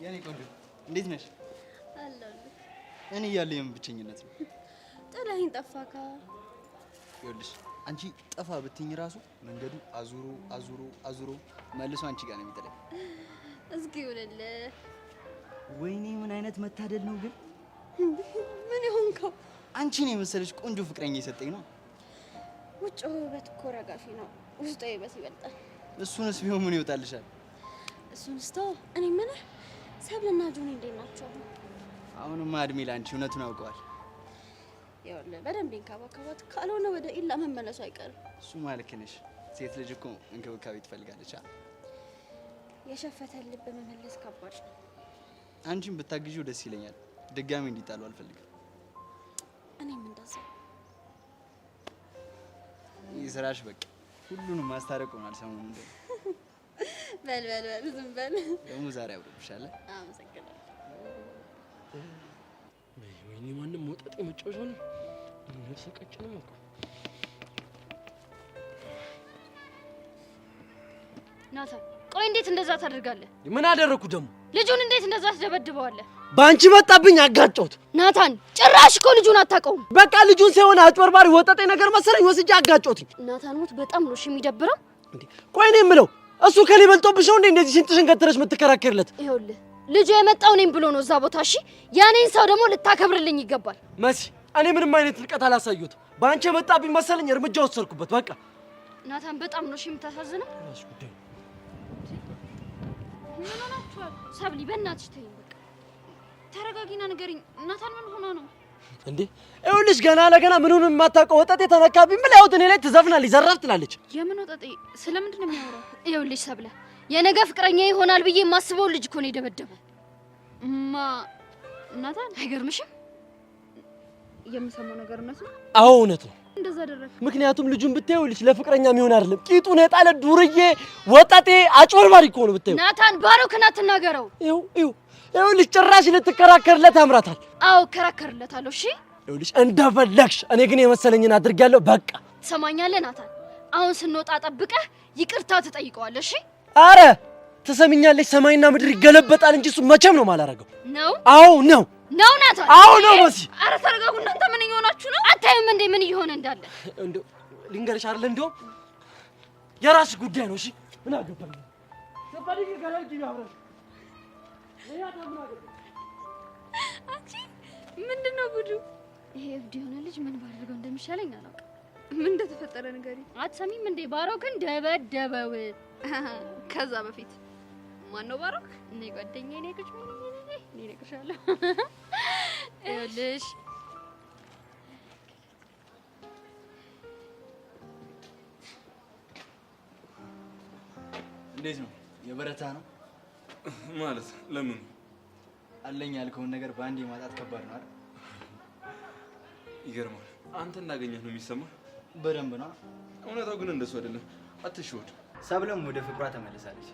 የኔ ቆንጆ እንዴት ነሽ? አለሁልህ። እኔ እያለሁ የምን ብቸኝነት ነው? ጥለኸኝ ጠፋካ። ይኸውልሽ አንቺ ጠፋ ብትኝ ራሱ መንገዱ አዙሮ አዙሮ አዙሮ መልሶ አንቺ ጋር ነው የሚጥለኝ። እስኪ ይሁንልህ። ወይኔ ምን አይነት መታደል ነው ግን! ምን ይሆንከው? አንቺን የመሰለች ቆንጆ ፍቅረኛ የሰጠኝ ነው። ውጭ ውበት እኮ ረጋፊ ነው፣ ውስጡ ውበት ይበልጣል። እሱንስ ቢሆን ምን ይወጣልሻል? እሱን ስተው እኔ ምን ሰብልና ጆኒ እንዴት ናቸው? አሁንማ እድሜ ለአንቺ እውነቱን አውቀዋል። ይኸውልህ በደንብ ይንከባከባት፣ ካልሆነ ወደ ኢላ መመለሱ አይቀርም። እሱማ ልክ ነሽ። ሴት ልጅ እኮ እንክብካቤ ትፈልጋለች። የሸፈተ ልብ መመለስ ከባድ ነው። አንቺን ብታግዢው ደስ ይለኛል። ድጋሚ እንዲጣሉ አልፈልግም። እኔም እንደዛ። ይህ ስራሽ በቃ ሁሉንም ማስታረቅ ሆኗል። ሰሞኑን እንደው በል ዝም በል። ደግሞ ዛሬ አብሮብሻል። አመሰግናለሁ። ወይኔ ማንም መውጣት የመጫወቻ ነው። ነፍሰ ቀጭንም እኮ ናታን፣ ቆይ እንዴት እንደዛ ታደርጋለህ? ምን አደረኩ ደግሞ? ልጁን እንዴት እንደዛ ትደበድበዋለህ? ባንቺ መጣብኝ አጋጨሁት። ናታን፣ ጭራሽ እኮ ልጁን አታውቀውም። በቃ ልጁን ሳይሆን አጭበርባሪ ወጠጤ ነገር መሰለኝ ወስጄ አጋጨሁት። ናታን ሞት በጣም ነው የሚደብረው። እንዴ ቆይ እኔ የምለው እሱ ከኔ በልጦብሽ ነው እንዴ እንደዚህ ሽንጥሽን ገትረሽ የምትከራከርለት? ይኸውልህ ልጁ የመጣው እኔም ብሎ ነው እዛ ቦታ። እሺ ያኔን ሰው ደግሞ ልታከብርልኝ ይገባል። መሲ፣ እኔ ምንም አይነት ልቀት አላሳየሁትም። ባንቺ የመጣብኝ መሰለኝ እርምጃ ወሰድኩበት። በቃ ናታን በጣም ነው የምታሳዝነው። ራስ ጉዳይ ምን ሆናችኋል? ሰብሊ በእናትሽ ተይኝ፣ በቃ ተረጋጊና ንገሪኝ። ናታን ምን ሆኖ ነው እንዴ? ይኸውልሽ ገና ለገና ምኑን የማታውቀው ወጠጤ ተነካብኝ ብላ ያውት እኔ ላይ ትዘፍናለች፣ ዘራፍ ትላለች። የምን ወጠጤ? ስለምንድን ነው የሚያወራው? ይኸውልሽ ሰብለ፣ የነገ ፍቅረኛ ይሆናል ብዬ የማስበው ልጅ እኮ ነው የደበደበው። ናታን አይገርምሽም? የምሰማው ነገር እውነት ነው? አዎ እውነት ነው። እንደዛ አደረክ? ምክንያቱም ልጁን ብታዩልሽ ለፍቅረኛ የሚሆን አይደለም። ቂጡን የጣለ ዱርዬ ወጠጤ አጭበርባሪ እኮ ነው ብታዩ። ናታን ባሮክን አትናገረው። ይኸውልሽ ጭራሽ ልትከራከርለት ያምራታል። አዎ እከራከርለታለሁ። እሺ ይኸውልሽ እንደፈለግሽ፣ እኔ ግን የመሰለኝን አድርጊያለሁ። በቃ ትሰማኛለህ ናታን? አሁን ስንወጣ ጠብቀህ ይቅርታ ትጠይቀዋለህ። እሺ? አረ ትሰሚኛለሽ? ሰማይና ምድር ይገለበጣል እንጂ እሱ መቼም ነው የማላደርገው። ነው? አዎ ነው ናታን። አዎ ነው መሲ። አረ ተረጋጉ እናንተ። ምን እየሆናችሁ ነው? አታይም እንዴ ምን እየሆነ እንዳለ? እንደው ልንገርሽ አይደል? እንደው የራስሽ ጉዳይ ነው። እሺ ምን አገባኝ? ሰባልኝ ገራጅ ያብራሽ አንቺ ምንድነው ጉዱ? ይሄ እብድ የሆነ ልጅ ምን ባደርገው እንደሚሻለኝ አላውቅም። ምን እንደተፈጠረ ንገሪኝ። አትሰሚም እንዴ? ባሮክን ደበደበው። ከዛ በፊት ማን ነው ባሮክ? እኔ ጓደኛዬ ነኝ። ቁጭ ምን እኔ ነግርሻለሁ። ይኸውልሽ እንዴት ነው የበረታ ነው ማለት? ለምን አለኝ ያልከውን ነገር በአንዴ ማጣት ከባድ ነው አይደል? ይገርማል። አንተ እንዳገኘህ ነው የሚሰማህ። በደንብ ነው። እውነታው ግን እንደሱ አይደለም። አትሽወድ። ሰብለም ወደ ፍቅሯ ተመልሳለች።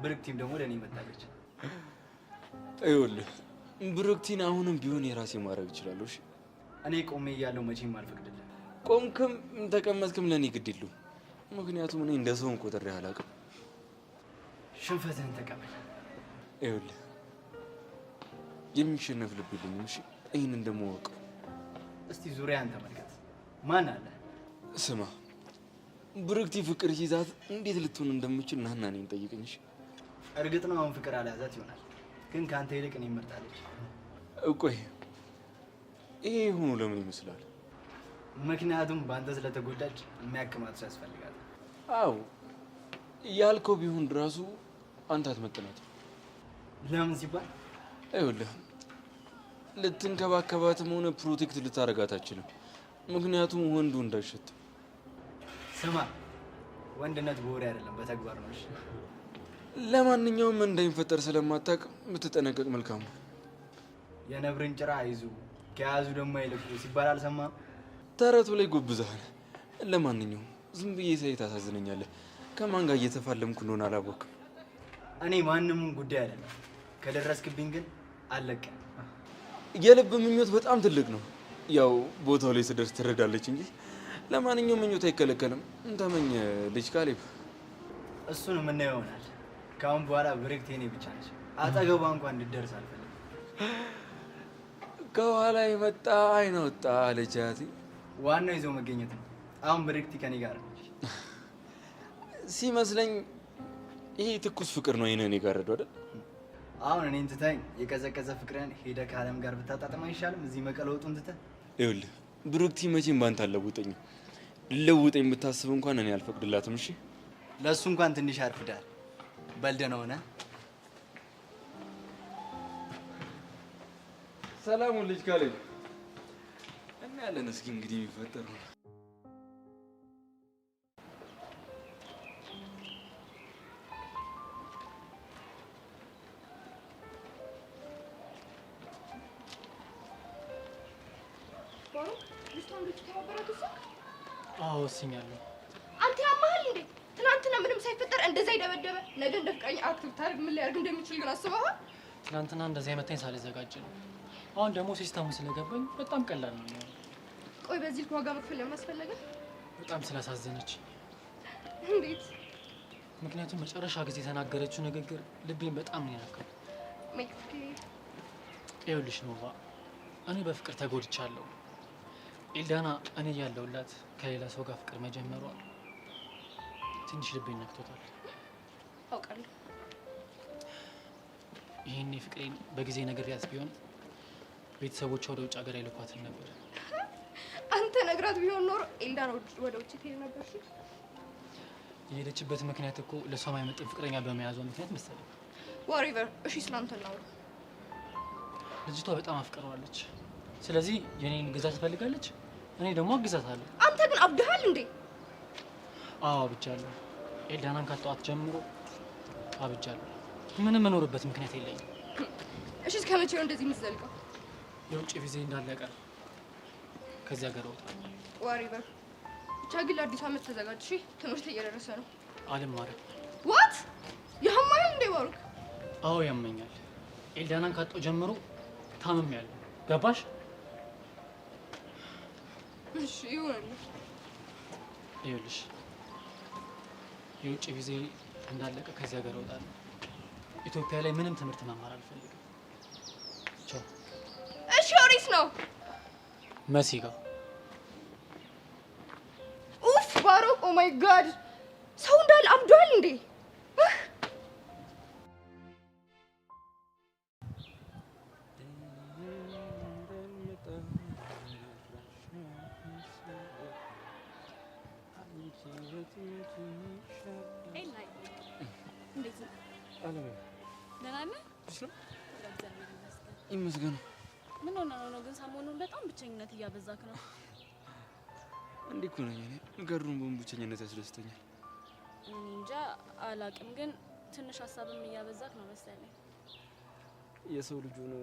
ብርክቲም ደግሞ ለኔ መጣለች። ይኸውልህ ብሩክቲን አሁንም ቢሆን የራሴ ማድረግ እችላለሁ። እሺ እኔ ቆሜ እያለሁ መቼም አልፈቅድልህ። ቆምክም ተቀመጥክም ለኔ ግድ የለውም። ምክንያቱም እኔ እንደ ሰው ቆጥሬ አላውቅም። ሽንፈትህን ተቀበል። ይኸውልህ የሚሸነፍ ልብ የለኝም። እሺ ይህንን ደግሞ ወቅ። እስቲ ዙሪያን ተመልከት። ማን አለ? ስማ ብሩክቲ ፍቅር ይዛት እንዴት ልትሆን እንደምችል ናና እኔን ጠይቀኝ። እሺ እርግጥ ነው አሁን ፍቅር አልያዛት ይሆናል፣ ግን ከአንተ ይልቅ እኔን መርጣለች። ቆይ ይሄ ሆኖ ለምን ይመስላል? ምክንያቱም በአንተ ስለተጎዳች የሚያክማት ሰው ያስፈልጋል። አዎ ያልከው ቢሆን ራሱ አንተ አትመጥናት። ለምን ሲባል ይኸውልህ ልትንከባከባትም ሆነ ፕሮቴክት ልታረጋት አትችልም። ምክንያቱም ወንዱ እንዳይሸት። ስማ ወንድነት በወሬ አይደለም በተግባር ነው። እሺ ለማንኛውም እንዳይፈጠር ስለማታውቅ ብትጠነቀቅ መልካም ነው። የነብርን ጭራ አይዙ ከያዙ ደግሞ አይለቁ ሲባል አልሰማም? ተረቱ ላይ ጎብዘሃል። ለማንኛውም ዝም ብዬ ሳይ ታሳዝነኛለህ። ከማን ጋር እየተፋለምኩ እንደሆነ አላወቅም። እኔ ማንንም ጉዳይ አይደለም። ከደረስክብኝ ግን አለቀ። የልብ ምኞት በጣም ትልቅ ነው። ያው ቦታው ላይ ስደርስ ትረዳለች እንጂ ለማንኛውም ምኞት አይከለከልም። እንተመኝ ልጅ ካሌብ። እሱን የምናየው ይሆናል። ከአሁን በኋላ ብርክቴ እኔ ብቻ ነች። አጠገቧ እንኳን እንድትደርስ አልፈልግም። ከኋላ የመጣ አይን ወጣ አለቻት። ዋናው ይዞ መገኘት ነው። አሁን ብርክቲ ከኔ ጋር ነች ሲመስለኝ። ይሄ ትኩስ ፍቅር ነው የኔ ጋረዶ አይደል? አሁን እኔን ትተኝ የቀዘቀዘ ፍቅርን ሄደህ ከአለም ጋር ብታጣጥም አይሻልም? እዚህ መቀለውጡን ትተህ። ይኸውልህ ብሩክቲ መቼም ባንተ አልለውጠኝም። ልለውጠኝ ብታስብ እንኳን እኔ አልፈቅድላትም። እሺ ለእሱ እንኳን ትንሽ አርፍዳል። በልደህ ሆነ። ሰላሙ ልጅ ካለ እና ያለን እስኪ እንግዲህ የሚፈጠረው አዎ ወስኛለሁ። አንተ ያማሃል እንዴ? ትናንትና ምንም ሳይፈጠር እንደዛ ይደበደበ ነገ እንደ ፍቅረኛ አክት ብታደርግ ምን ሊያደርግ እንደሚችል ግን አስበሃል? ትናንትና እንደዛ የመታኝ ሳልዘጋጅ ነው። አሁን ደግሞ ሲስተሙ ስለገባኝ በጣም ቀላል ነው። ቆይ በዚህ ልክ ዋጋ መክፈል ለምን አስፈለገ? በጣም ስላሳዘነች። እንዴት? ምክንያቱም መጨረሻ ጊዜ የተናገረችው ንግግር ልቤን በጣም ነው ያነካው። ይኸውልሽ ኖቫ፣ እኔ በፍቅር ተጎድቻለሁ። ኤልዳና እኔ ያለሁላት ከሌላ ሰው ጋር ፍቅር መጀመሯ ትንሽ ልቤን ነክቶታል። አውቃለሁ። ይሄኔ ፍቅሬን በጊዜ ነግሬያት ቢሆን ቤተሰቦቿ ወደ ውጭ ሀገር አይልኳትም ነበር። አንተ ነግራት ቢሆን ኖሮ ኤልዳና ወደ ውጭ ትሄድ ነበር። የሄደችበት ምክንያት እኮ ለሷ የማይመጥን ፍቅረኛ በመያዟ ምክንያት መሰለኝ። ዋሪቨር። እሺ ስላንተ እናውራ። ልጅቷ በጣም አፍቅረዋለች። ስለዚህ የኔን ግዛት ትፈልጋለች፣ እኔ ደግሞ አግዛታለሁ። አንተ ግን አብደሃል እንዴ? አዎ አብጃለሁ። ኤልዳናን ካጣኋት ጀምሮ አብጃለሁ። ምንም የምኖርበት ምክንያት የለኝም። እሺ እስከ መቼ ነው እንደዚህ የምትዘልቀው? የውጭ ቪዜ እንዳለቀ ከዚህ ሀገር እወጣለሁ። ዋሪቨር። ብቻ ግን ለአዲሱ ዓመት ተዘጋጅ። እሺ ትምህርት እየደረሰ ነው። አልማርም። ዋት? ያማኛል እንዴ ባሩክ? አዎ ያመኛል። ኤልዳናን ካጣሁ ጀምሮ ታምሜያለሁ። ገባሽ? እሺ ይሁንልህ። ይኸውልሽ የውጭ ቪዜ እንዳለቀ ከዚህ ሀገር እወጣለሁ። ኢትዮጵያ ላይ ምንም ትምህርት መማር አልፈልግም። ቻው። እሺ ወዴት ነው? መሲ ጋር። ኡፍ ባሮክ፣ ኦ ማይ ጋድ! ሰው እንዳለ አብዷል እንዴ? ይመስገን። ምን ሆነ ነው ግን ሰሞኑን በጣም ብቸኝነት እያበዛክ ነው? እንዴ እኮ ነኝ እኔ። ገሩን ቦም ብቸኝነት ያስደስተኛል። እኔ እንጃ አላቅም፣ ግን ትንሽ ሀሳብም እያበዛክ ነው መሰለኝ። የሰው ልጅ ሆኖ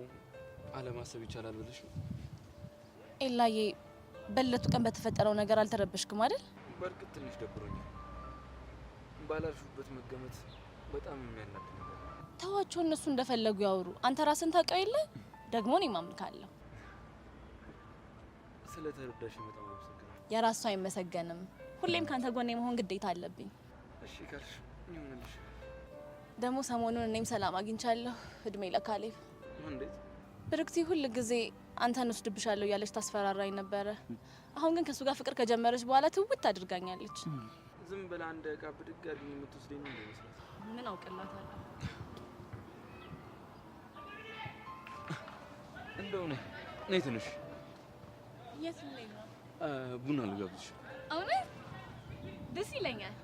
አለማሰብ ይቻላል ብለሽ ነው? ኤላዬ፣ በለቱ ቀን በተፈጠረው ነገር አልተረበሽክም አይደል? በእርግጥ ትንሽ ደብሮኛል። ባላልሽበት መገመት በጣም የሚያናድ ነገር። ተዋቸው፣ እነሱ እንደፈለጉ ያወሩ። አንተ ራስን ታውቀው የለ ደግሞ እኔ ማምልካለሁ። ስለተረዳሽ በጣም አመሰግናለሁ። የራሱ አይመሰገንም። ሁሌም ካንተ ጎን የመሆን ግዴታ አለብኝ። እሺ ካልሽ ይሁንልሽ። ደግሞ ሰሞኑን እኔም ሰላም አግኝቻለሁ። እድሜ ለካሌብ። እንዴት? ብሩክቲ ሁል ጊዜ አንተን ወስድብሻለሁ እያለች ታስፈራራኝ ነበረ። አሁን ግን ከሱ ጋር ፍቅር ከጀመረች በኋላ ትውት አድርጋኛለች። ዝም ብላ እንደ ዕቃ ብድግ አድርጊ የምትወስደኝ ነው ይመስላል። ምን አውቅላታለሁ? እንደው ነይ ትንሽ። የት ልሄድ ነው? ቡና ልጋብዝሽ። እውነት ደስ ይለኛል።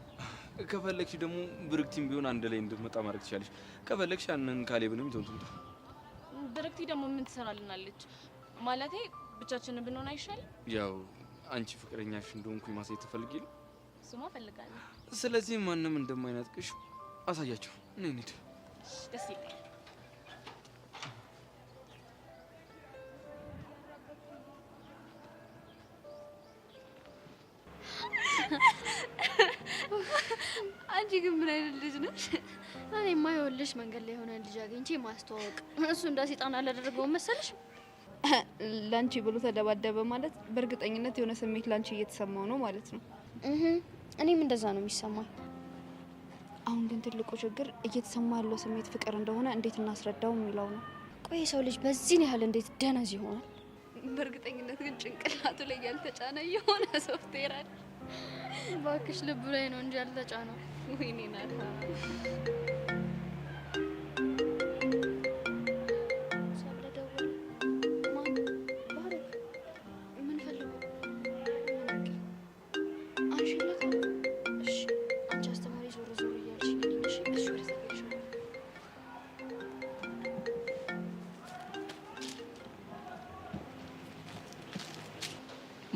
ከፈለግሽ ደግሞ ብሩክቲም ቢሆን አንድ ላይ እንድትመጣ ማድረግ ትችላለሽ። ከፈለግሽ ያንን ካሌብንም ይዘው ትምጣ። ብሩክቲ ደግሞ ምን ትሰራልናለች? ማለቴ ብቻችንን ብንሆን አይሻልም? ያው አንቺ ፍቅረኛሽ እንደሆንኩኝ ማሳየት ትፈልጊ ነው? እሱማ እፈልጋለሁ። ስለዚህ ማንም እንደማይናጥቅሽ አሳያቸው። ነይ እንሂድ። ደስ ይለኛል። አንቺ ግን ምን አይነት ልጅ ነሽ? እኔማ ይኸውልሽ መንገድ ላይ የሆነ ልጅ አግኝቼ ማስተዋወቅ እሱ እንደ ሰይጣን አላደረገውም መሰለሽ? ላንቺ ብሎ ተደባደበ ማለት በእርግጠኝነት የሆነ ስሜት ላንቺ እየተሰማው ነው ማለት ነው። እኔም እንደዛ ነው የሚሰማኝ። አሁን ግን ትልቁ ችግር እየተሰማ ያለው ስሜት ፍቅር እንደሆነ እንዴት እናስረዳው የሚለው ነው። ቆይ ሰው ልጅ በዚህን ያህል እንዴት ደነዝ ይሆናል? በእርግጠኝነት ግን ጭንቅላቱ ላይ ያልተጫነ የሆነ ሶፍትዌር አለ። እባክሽ ልቡ ላይ ነው እንጂ ያልተጫነው። ወይኔ ናታ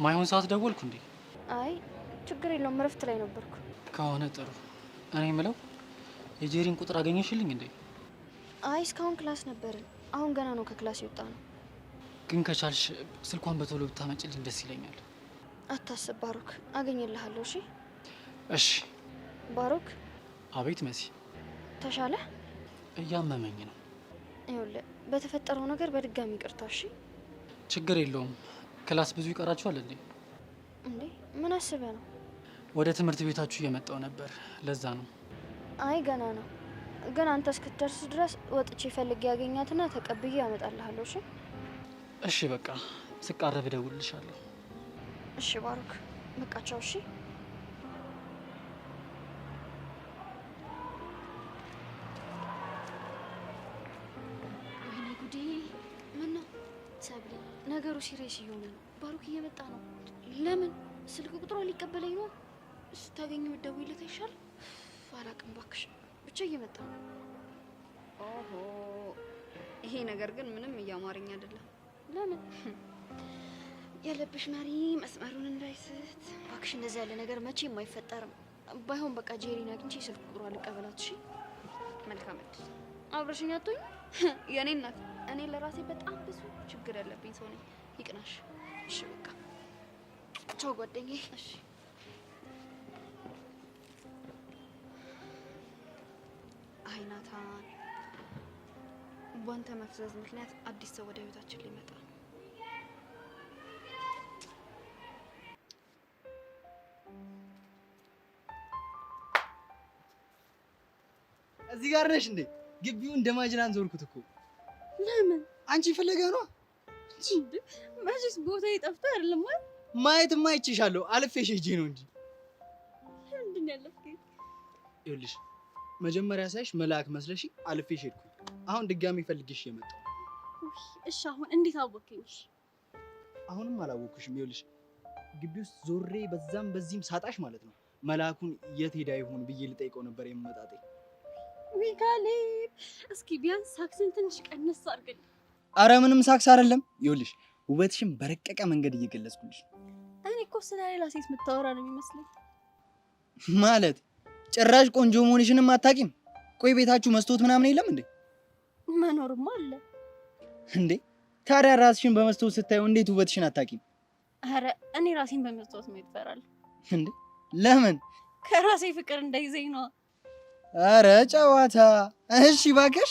ማይሆን ሰዓት ደወልኩ እንዴ? አይ ችግር የለውም እረፍት ላይ ነበርኩ። ከሆነ ጥሩ። እኔ የምለው የጄሪን ቁጥር አገኘሽልኝ እንዴ? አይ እስካሁን ክላስ ነበርን። አሁን ገና ነው ከክላስ የወጣ ነው። ግን ከቻልሽ ስልኳን በቶሎ ብታመጭልኝ ደስ ይለኛል። አታስብ ባሮክ፣ አገኝልሃለሁ። እሺ እሺ። ባሮክ። አቤት መሲ። ተሻለ? እያመመኝ ነው። ይኸውልህ በተፈጠረው ነገር በድጋሚ ይቅርታ። እሺ ችግር የለውም። ክላስ ብዙ ይቀራችኋል እንዴ? እንዴ ምን አስበህ ነው? ወደ ትምህርት ቤታችሁ እየመጣው ነበር፣ ለዛ ነው። አይ ገና ነው። ግን አንተ እስክትደርስ ድረስ ወጥቼ ፈልጌ ያገኛትና ተቀብዬ ያመጣልሃለሁ። እሺ እሺ በቃ ስቃረብ እደውልልሻለሁ። እሺ ባሮክ፣ በቃ ቻው። እሺ ወይኔ ጉዴ! ምን ነው ሰብለ፣ ነገሩ ሲሪየስ እየሆነ ነው። ባሮክ እየመጣ ነው። ለምን? ስልክ ቁጥሯ ሊቀበለኝ ነው። ስታገኘው ደውይለት አይሻል? አላቅም እባክሽ፣ ብቻ እየመጣ ነው። ኦሆ ይሄ ነገር ግን ምንም እያማረኝ አይደለም። ለምን? ያለብሽ መሪ መስመሩን እንዳይስት እባክሽ። እንደዚህ ያለ ነገር መቼም አይፈጠርም። ባይሆን በቃ ጄሪን አግኝቼ ስልክ ቁጥሯ ልቀበላት። እሺ መልካም እድል። አብረሽኝ አትሆኝ? የኔ እናት፣ እኔ ለራሴ በጣም ብዙ ችግር ያለብኝ ሰው ነኝ። ይቅናሽ። እሺ በቃ ቻው ጓደኛዬ። እሺ አይ ናታን፣ ባንተ መፍዘዝ ምክንያት አዲስ ሰው ወደ ህይወታችን ሊመጣ ነው። እዚህ ጋር ነሽ እንዴ? ግቢውን እንደማጅራን ዞርኩት እኮ። ለምን? አንቺ ፍለጋ ነው እንዴ? መቼስ ቦታ ይጠፍቶ አይደለም ማለት ማየትማ አይቼሻለሁ። አልፌሽ ሄጄ ነው እንጂ። ምንድን ያለፍከኝ? ይኸውልሽ መጀመሪያ ሳይሽ መልአክ መስለሽ አልፌሽ ሄድኩኝ። አሁን ድጋሚ ፈልግሽ የመጣው። እሺ አሁን እንዴት አወቅኝ? አሁንም አላወቅኩሽም። ይኸውልሽ ግቢ ውስጥ ዞሬ በዛም በዚህም ሳጣሽ ማለት ነው መልአኩን የት ሄዳ ይሆን ብዬ ልጠይቀው ነበር የምመጣጤ። ሚካኤል እስኪ ቢያንስ ሳክስን ትንሽ ቀነስ አድርገኝ። አረ ምንም ሳክስ አይደለም። ይኸውልሽ ውበትሽን በረቀቀ መንገድ እየገለጽኩልሽ። እኔ እኮ ስለ ሌላ ሴት የምታወራ ነው የሚመስለኝ። ማለት ጭራሽ ቆንጆ መሆንሽንም አታውቂም? ቆይ ቤታችሁ መስታወት ምናምን የለም እንዴ? መኖርማ አለ እንዴ። ታዲያ ራስሽን በመስታወት ስታዩ እንዴት ውበትሽን አታውቂም? አረ እኔ ራሴን በመስታወት ማየት እፈራለሁ። እንዴ ለምን? ከራሴ ፍቅር እንዳይዘኝ ነው። አረ ጨዋታ። እሺ እባክሽ።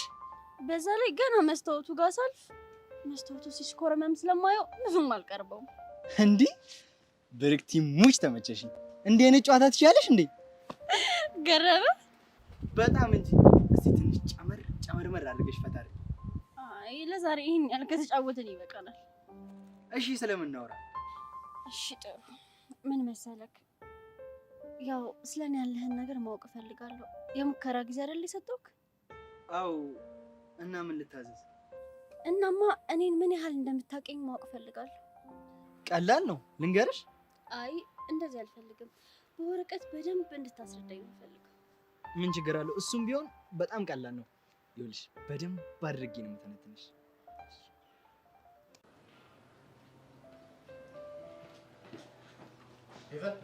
በዛ ላይ ገና መስታወቱ ጋር ሳልፍ መስታወቱ ሲሽኮረመም ስለማየው ብዙም አልቀርበውም። እንዴ ብርክቲ ሙች ተመቸሽኝ። እንዴ አይነት ጨዋታ ትችያለሽ እንዴ? ገረበ በጣም እንጂ። እስቲ ትንሽ ጨመር አድርገሽ ፈታሪ። አይ ለዛሬ ይሄን ያህል ከተጫወትን ይበቃናል። እሺ ስለምናወራ። እሺ ጥሩ። ምን መሰለክ፣ ያው ስለኔ ያለህን ነገር ማወቅ እፈልጋለሁ። የሙከራ ጊዜ አይደል የሰጠውክ? አው እና ምን ልታዘዝ? እናማ እኔን ምን ያህል እንደምታውቀኝ ማወቅ እፈልጋለሁ። ቀላል ነው ልንገርሽ። አይ እንደዚህ አልፈልግም። በወረቀት በደንብ እንድታስረዳኝ ነው ፈልገው። ምን ችግር አለው? እሱም ቢሆን በጣም ቀላል ነው። ይኸውልሽ በደንብ አድርጌ ነው የምተነትንሽ። ሄቨን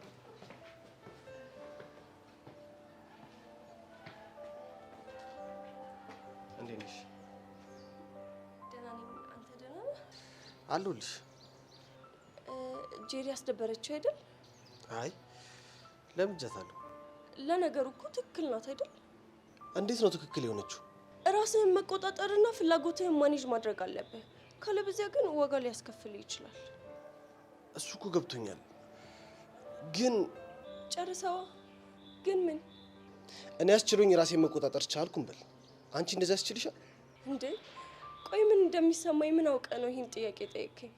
እንዴት ነሽ? ደህና ነኝ። አንተ ደህና ነህ? አለሁልሽ። ጄሪ አስደበረችው አይደል? አይ ለምጃታለሁ። ለነገሩ እኮ ትክክል ናት አይደል? እንዴት ነው ትክክል የሆነችው? ራስህን መቆጣጠርና ፍላጎትህን ማኔጅ ማድረግ አለብህ። ካለበዚያ ግን ዋጋ ሊያስከፍል ይችላል። እሱ እኮ ገብቶኛል። ግን ጨርሰዋ። ግን ምን? እኔ አስችሎኝ ራሴን መቆጣጠር ቻልኩም በል። አንቺ እንደዛ ያስችልሻል እንዴ? ቆይ ምን እንደሚሰማኝ ምን አውቀ ነው ይህን ጥያቄ ጠየቅከኝ?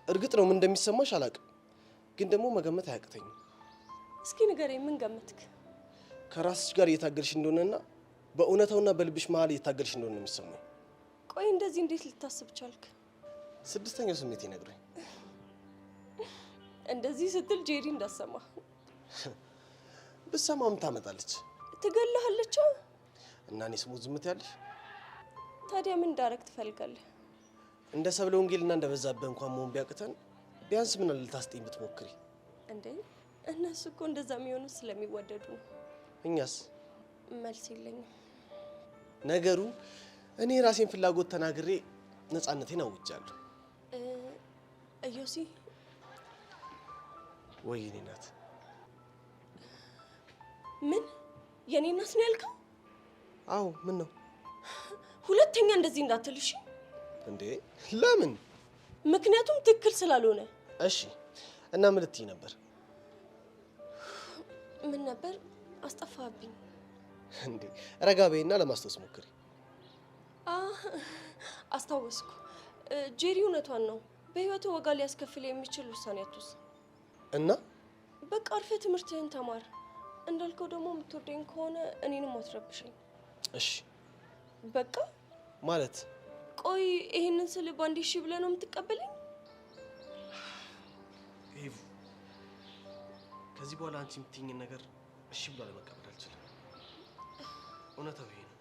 እርግጥ ነው ምን እንደሚሰማሽ አላውቅም፣ ግን ደግሞ መገመት አያቅተኝም። እስኪ ንገረኝ፣ ምን ገመትክ? ከራስሽ ጋር እየታገልሽ እንደሆነና በእውነታውና በልብሽ መሀል እየታገልሽ እንደሆነ ነው የሚሰማኝ። ቆይ እንደዚህ እንዴት ልታስብ ቻልክ? ስድስተኛው ስሜት ይነግረኝ። እንደዚህ ስትል ጄሪ እንዳሰማ ብሰማ ምን ታመጣለች? ትገለሃለች። እና እኔ ስሞት ዝምት ያለሽ? ታዲያ ምን እንዳረግ ትፈልጋለህ? እንደ ሰብለ ወንጌልና እንደ በዛብህ እንኳን መሆን ቢያቅተን ቢያንስ ምን አለ ልታስጠኝ ብትሞክሪ? እንዴ እነሱ እኮ እንደዛ የሚሆኑት ስለሚወደዱ ነው። እኛስ? መልስ የለኝም። ነገሩ እኔ ራሴን ፍላጎት ተናግሬ ነፃነቴን አውጃለሁ። እዮሲ ወይ የኔ ናት? ምን የኔ እናት ነው ያልከው? አዎ ምን ነው? ሁለተኛ እንደዚህ እንዳትልሽ። እንዴ ለምን? ምክንያቱም ትክክል ስላልሆነ። እሺ እና ምን ልትይ ነበር? ምን ነበር? አስጠፋብኝ። እንዴ ረጋ በይና ለማስታወስ ሞክሪ። አስታወስኩ። ጄሪ እውነቷን ነው። በህይወቱ ዋጋ ሊያስከፍል የሚችል ውሳኔ አትወስን። እና በቃ አርፈህ ትምህርትህን ተማር። እንዳልከው ደግሞ የምትወደኝ ከሆነ እኔንም አትረብሸኝ። እሺ በቃ ማለት ቆይ ይሄንን ስል ባንዴ እሺ ብለህ ነው የምትቀበለኝ? ኤቭ ከዚህ በኋላ አንቺ የምትይኝን ነገር እሺ ብሎ ለመቀበል አልችልም። እውነታው ይሄ ነው።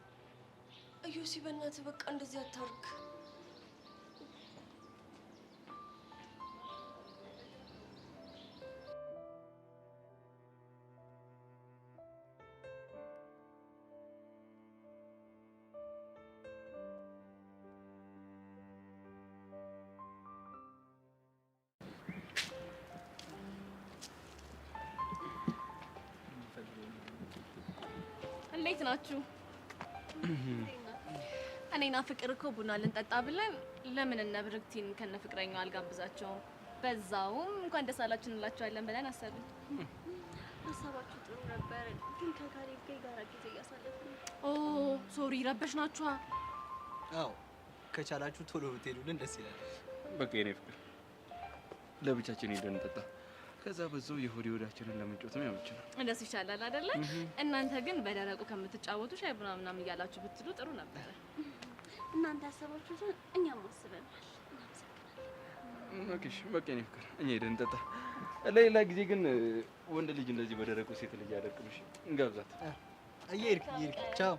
እዮሲ በእናትህ በቃ እንደዚህ አታርግ። እንዴት ናችሁ? እኔና ፍቅር እኮ ቡና ልንጠጣ ብለን ለምን እነ ብርክቲን ከነ ፍቅረኛው አልጋብዛቸውም? በዛውም እንኳን ደስ አላችሁ እንላቸዋለን ብለን አሰብን። ሀሳባችሁ ጥሩ ነበር፣ ግን ከካሌብ ጋር ጊዜ እያሳለፍን ነው። ኦ ሶሪ ረበሽናችኋ? አዎ ከቻላችሁ ቶሎ ብትሄዱልን ደስ ይላል። በቃ የኔ ፍቅር ለብቻችን ሄደን እንጠጣ። ከዛ በዛው የሆድ ወዳችንን ለመጫወትም ያመችናል። እንደሱ ይሻላል አይደለ? እናንተ ግን በደረቁ ከምትጫወቱ ሻይ ቡና ምናምን እያላችሁ ብትሉ ጥሩ ነበር። እናንተ ያሰባችሁትን እኛም አስበናል። ኦኬሽ በቃ የኔ ፍቅር እኛ ሄደን እንጠጣ። ሌላ ጊዜ ግን ወንድ ልጅ እንደዚህ በደረቁ ሴት ልጅ ያደርቅምሽ እንጋብዛት። እየሄድክ ቻው።